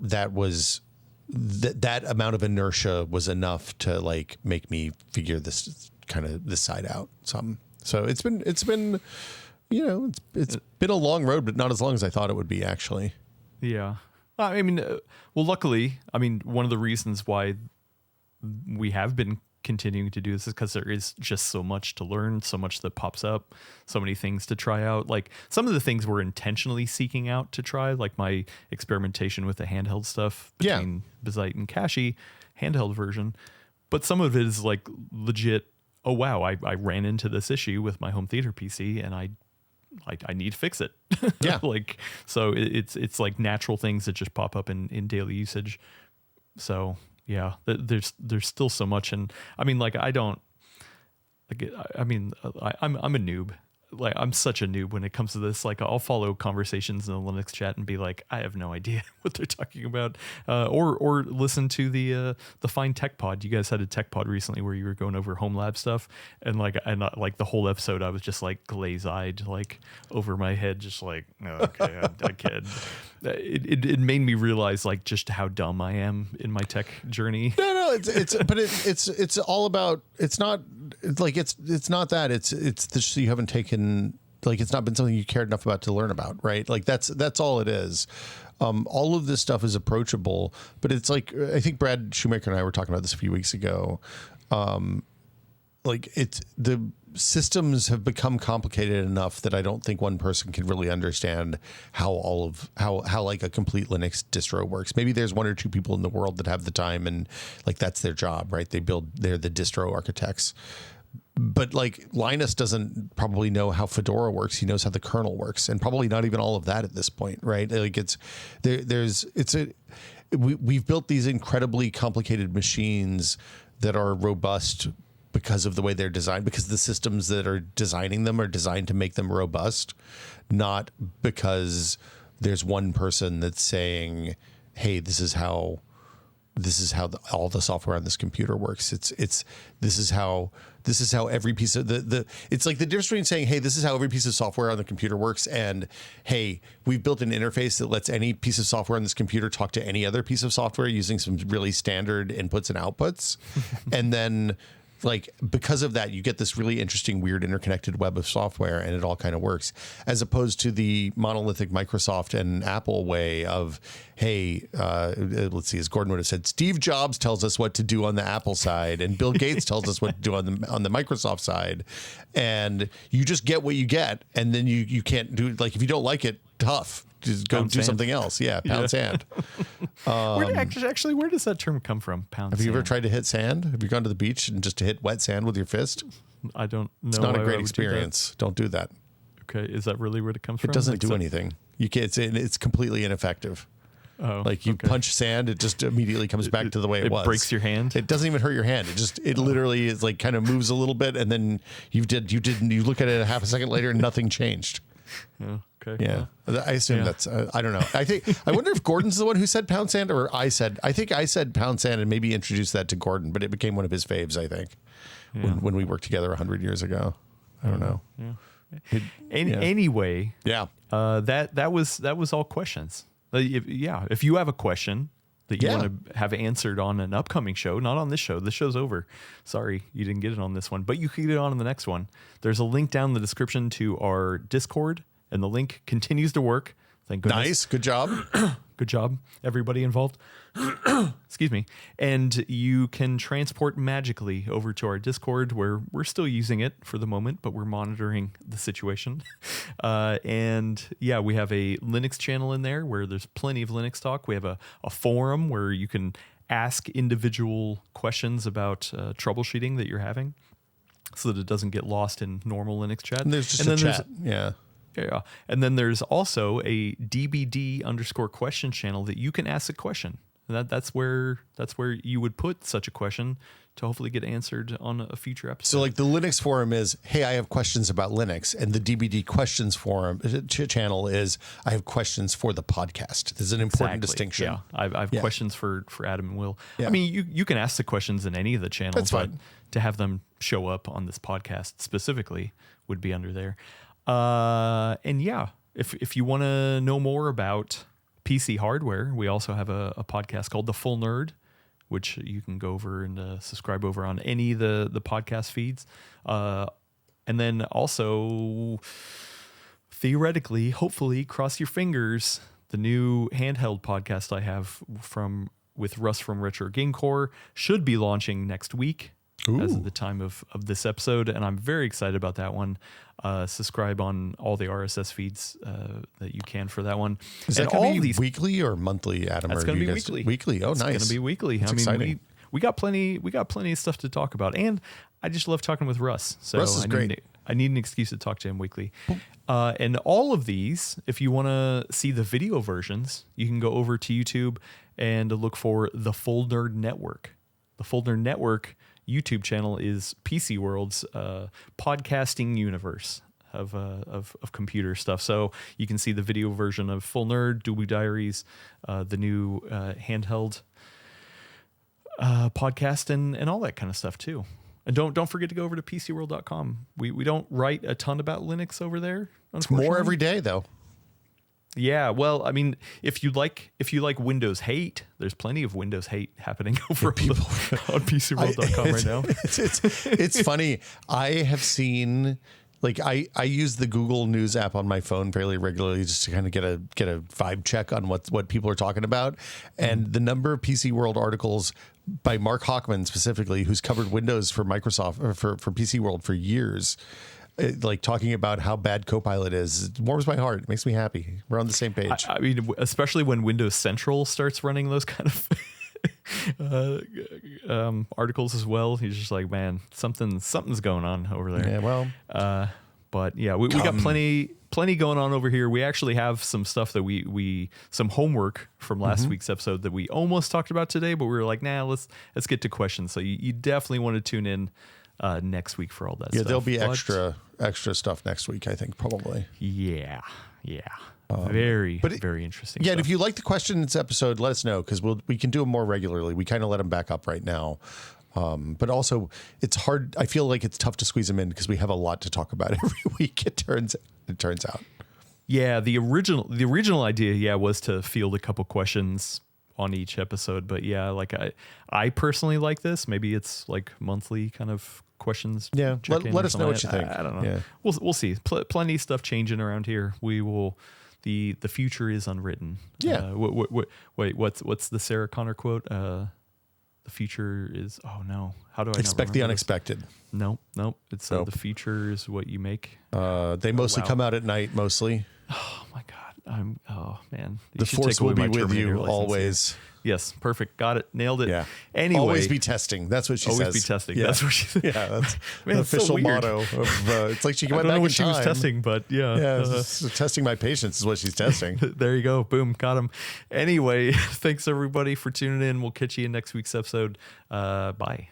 [SPEAKER 2] amount of inertia was enough to like make me figure this side out some. So it's been it's been a long road, but not as long as I thought it would be, actually.
[SPEAKER 1] Yeah. I mean, well, luckily, I mean, one of the reasons why we have been continuing to do this is because there is just so much to learn, so much that pops up, so many things to try out. Like some of the things we're intentionally seeking out to try, like my experimentation with the handheld stuff between Bizite and Cashy handheld version. But some of it is like legit, oh, wow, I ran into this issue with my home theater PC and I need to fix it.
[SPEAKER 2] Yeah.
[SPEAKER 1] Like, so it's like natural things that just pop up in daily usage. So yeah, there's still so much. And I mean, like, I'm a noob. Like I'm such a noob when it comes to this. Like I'll follow conversations in the Linux chat and be like, I have no idea what they're talking about. Or listen to the Fine Tech Pod. You guys had a Tech Pod recently where you were going over home lab stuff, and like the whole episode I was just like glaze eyed, like over my head, just like okay, I can't. It made me realize like just how dumb I am in my tech journey.
[SPEAKER 2] No, it's all about. It's not like it's not that. It's just you haven't taken, like, it's not been something you cared enough about to learn about, right? Like that's all it is. All of this stuff is approachable, but it's like, I think Brad Shoemaker and I were talking about this a few weeks ago. Like the systems have become complicated enough that I don't think one person can really understand how like a complete Linux distro works. Maybe there's one or two people in the world that have the time and like that's their job, right? They're the distro architects. But like Linus doesn't probably know how Fedora works. He knows how the kernel works, and probably not even all of that at this point, right? Like we've built these incredibly complicated machines that are robust because of the way they're designed, because the systems that are designing them are designed to make them robust, not because there's one person that's saying, hey, this is how all the software on this computer works. This is how every piece of it's like the difference between saying, hey, this is how every piece of software on the computer works, and hey, we've built an interface that lets any piece of software on this computer talk to any other piece of software using some really standard inputs and outputs. And then like because of that, you get this really interesting, weird interconnected web of software, and it all kind of works, as opposed to the monolithic Microsoft and Apple way of, hey, let's see, as Gordon would have said, Steve Jobs tells us what to do on the Apple side, and Bill Gates tells us what to do on the Microsoft side, and you just get what you get, and then you can't do, like, if you don't like it, tough. Just go
[SPEAKER 1] Pound
[SPEAKER 2] do
[SPEAKER 1] sand.
[SPEAKER 2] something else. Yeah, pound sand.
[SPEAKER 1] Actually, where does that term come from? Pound
[SPEAKER 2] Have
[SPEAKER 1] sand.
[SPEAKER 2] you ever tried to hit sand? Have you gone to the beach and just to hit wet sand with your fist?
[SPEAKER 1] I don't know.
[SPEAKER 2] It's not
[SPEAKER 1] why
[SPEAKER 2] a
[SPEAKER 1] I
[SPEAKER 2] great
[SPEAKER 1] would
[SPEAKER 2] experience. Don't do that.
[SPEAKER 1] Okay, is that really where it comes from?
[SPEAKER 2] It doesn't
[SPEAKER 1] Like,
[SPEAKER 2] do anything. You can't. It's completely ineffective.
[SPEAKER 1] Oh,
[SPEAKER 2] Like you
[SPEAKER 1] okay.
[SPEAKER 2] punch sand, it just immediately comes back to the way it was.
[SPEAKER 1] It breaks your hand.
[SPEAKER 2] It doesn't even hurt your hand. It literally is like kind of moves a little bit, and then you look at it a half a second later, and nothing changed.
[SPEAKER 1] Okay.
[SPEAKER 2] Yeah, I assume that's. I don't know. I wonder if Gordon's the one who said pound sand, or I think I said pound sand and maybe introduced that to Gordon, but it became one of his faves. I think when we worked together 100 years ago. I don't know.
[SPEAKER 1] Yeah. Anyway.
[SPEAKER 2] Yeah.
[SPEAKER 1] That was all questions. If you have a question that you want to have answered on an upcoming show, not on this show. This show's over. Sorry, you didn't get it on this one, but you can get it on the next one. There's a link down in the description to our Discord, and the link continues to work. Thank goodness.
[SPEAKER 2] Nice. Good job.
[SPEAKER 1] Good job, everybody involved. Excuse me. And you can transport magically over to our Discord, where we're still using it for the moment, but we're monitoring the situation. And we have a Linux channel in there where there's plenty of Linux talk. We have a forum where you can ask individual questions about troubleshooting that you're having, so that it doesn't get lost in normal Linux chat.
[SPEAKER 2] And there's just a chat. Yeah.
[SPEAKER 1] Yeah. And then there's also a DBD_question channel that you can ask a question. And that's where you would put such a question to hopefully get answered on a future episode.
[SPEAKER 2] So like the Linux forum is, hey, I have questions about Linux, and the DBD questions forum channel is, I have questions for the podcast. There's an important distinction.
[SPEAKER 1] Yeah. I have questions for Adam and Will.
[SPEAKER 2] Yeah.
[SPEAKER 1] I mean, you can ask the questions in any of the channels,
[SPEAKER 2] That's
[SPEAKER 1] but
[SPEAKER 2] fine.
[SPEAKER 1] To have them show up on this podcast specifically would be under there. If you want to know more about PC hardware, we also have a podcast called The Full Nerd, which you can go over and subscribe over on any of the podcast feeds. And then also, theoretically, hopefully, cross your fingers, the new handheld podcast I have with Russ from Retro Game Core should be launching next week.
[SPEAKER 2] Ooh.
[SPEAKER 1] As of the time of this episode, and I'm very excited about that one. Subscribe on all the RSS feeds that you can for that one.
[SPEAKER 2] Is that going to be weekly or monthly, Adam?
[SPEAKER 1] That's going to be weekly.
[SPEAKER 2] Weekly. Oh,
[SPEAKER 1] it's
[SPEAKER 2] nice.
[SPEAKER 1] It's going to be weekly.
[SPEAKER 2] That's exciting.
[SPEAKER 1] We got plenty of stuff to talk about, and I just love talking with Russ. So
[SPEAKER 2] Russ is great.
[SPEAKER 1] I need an excuse to talk to him weekly. And all of these, if you want to see the video versions, you can go over to YouTube and look for the Full Nerd Network. The Full Nerd Network YouTube channel is PCWorld's podcasting universe of computer stuff. So you can see the video version of Full Nerd, Diaries, the new handheld podcast, and all that kind of stuff too. And don't forget to go over to PCWorld.com. We don't write a ton about Linux over there.
[SPEAKER 2] It's more every day though.
[SPEAKER 1] Yeah, well, I mean, if you like Windows hate, there's plenty of Windows hate happening over on PCWorld.com right now.
[SPEAKER 2] It's funny. I have seen, like, I use the Google News app on my phone fairly regularly just to kind of get a vibe check on what people are talking about, and the number of PC World articles by Mark Hockman specifically, who's covered Windows for Microsoft or for PC World for years. Like talking about how bad Copilot is, it warms my heart. It makes me happy. We're on the same page.
[SPEAKER 1] I mean, especially when Windows Central starts running those kind of articles as well. He's just like, man, something's going on over there.
[SPEAKER 2] Yeah, well,
[SPEAKER 1] but yeah, we got plenty going on over here. We actually have some stuff that we some homework from last week's episode that we almost talked about today, but we were like, nah, let's get to questions. So you definitely want to tune in next week for all that stuff.
[SPEAKER 2] Yeah, there'll be extra stuff next week, I think, probably.
[SPEAKER 1] Yeah. Very interesting.
[SPEAKER 2] Yeah,
[SPEAKER 1] stuff.
[SPEAKER 2] and if you like the questions episode, let us know, because we can do them more regularly. We kind of let them back up right now. But also, it's hard. I feel like it's tough to squeeze them in because we have a lot to talk about every week, it turns out.
[SPEAKER 1] Yeah, the original idea, was to field a couple questions on each episode, but yeah, like I personally like this. Maybe it's like monthly kind of questions.
[SPEAKER 2] Yeah, let us know what you think.
[SPEAKER 1] I don't know.
[SPEAKER 2] Yeah.
[SPEAKER 1] We'll see. Plenty of stuff changing around here. We will. The future is unwritten.
[SPEAKER 2] Yeah.
[SPEAKER 1] Wait. What's the Sarah Connor quote? The future is. Oh no. How do I
[SPEAKER 2] expect the unexpected?
[SPEAKER 1] Nope. It's the future is what you make.
[SPEAKER 2] They mostly come out at night. Mostly.
[SPEAKER 1] Oh my God. Man.
[SPEAKER 2] The force will be with you always.
[SPEAKER 1] Yes, perfect. Got it. Nailed it.
[SPEAKER 2] Yeah.
[SPEAKER 1] Anyway,
[SPEAKER 2] always be testing. That's what she says.
[SPEAKER 1] Always be testing.
[SPEAKER 2] Yeah.
[SPEAKER 1] That's what she said.
[SPEAKER 2] Yeah, that's
[SPEAKER 1] Man,
[SPEAKER 2] the
[SPEAKER 1] it's so
[SPEAKER 2] official
[SPEAKER 1] weird.
[SPEAKER 2] motto of. It's like she went
[SPEAKER 1] I don't
[SPEAKER 2] back
[SPEAKER 1] know what
[SPEAKER 2] in
[SPEAKER 1] she was
[SPEAKER 2] time.
[SPEAKER 1] testing, but yeah.
[SPEAKER 2] Yeah, testing my patience is what she's testing.
[SPEAKER 1] There you go. Boom. Got him. Anyway, thanks everybody for tuning in. We'll catch you in next week's episode. Bye.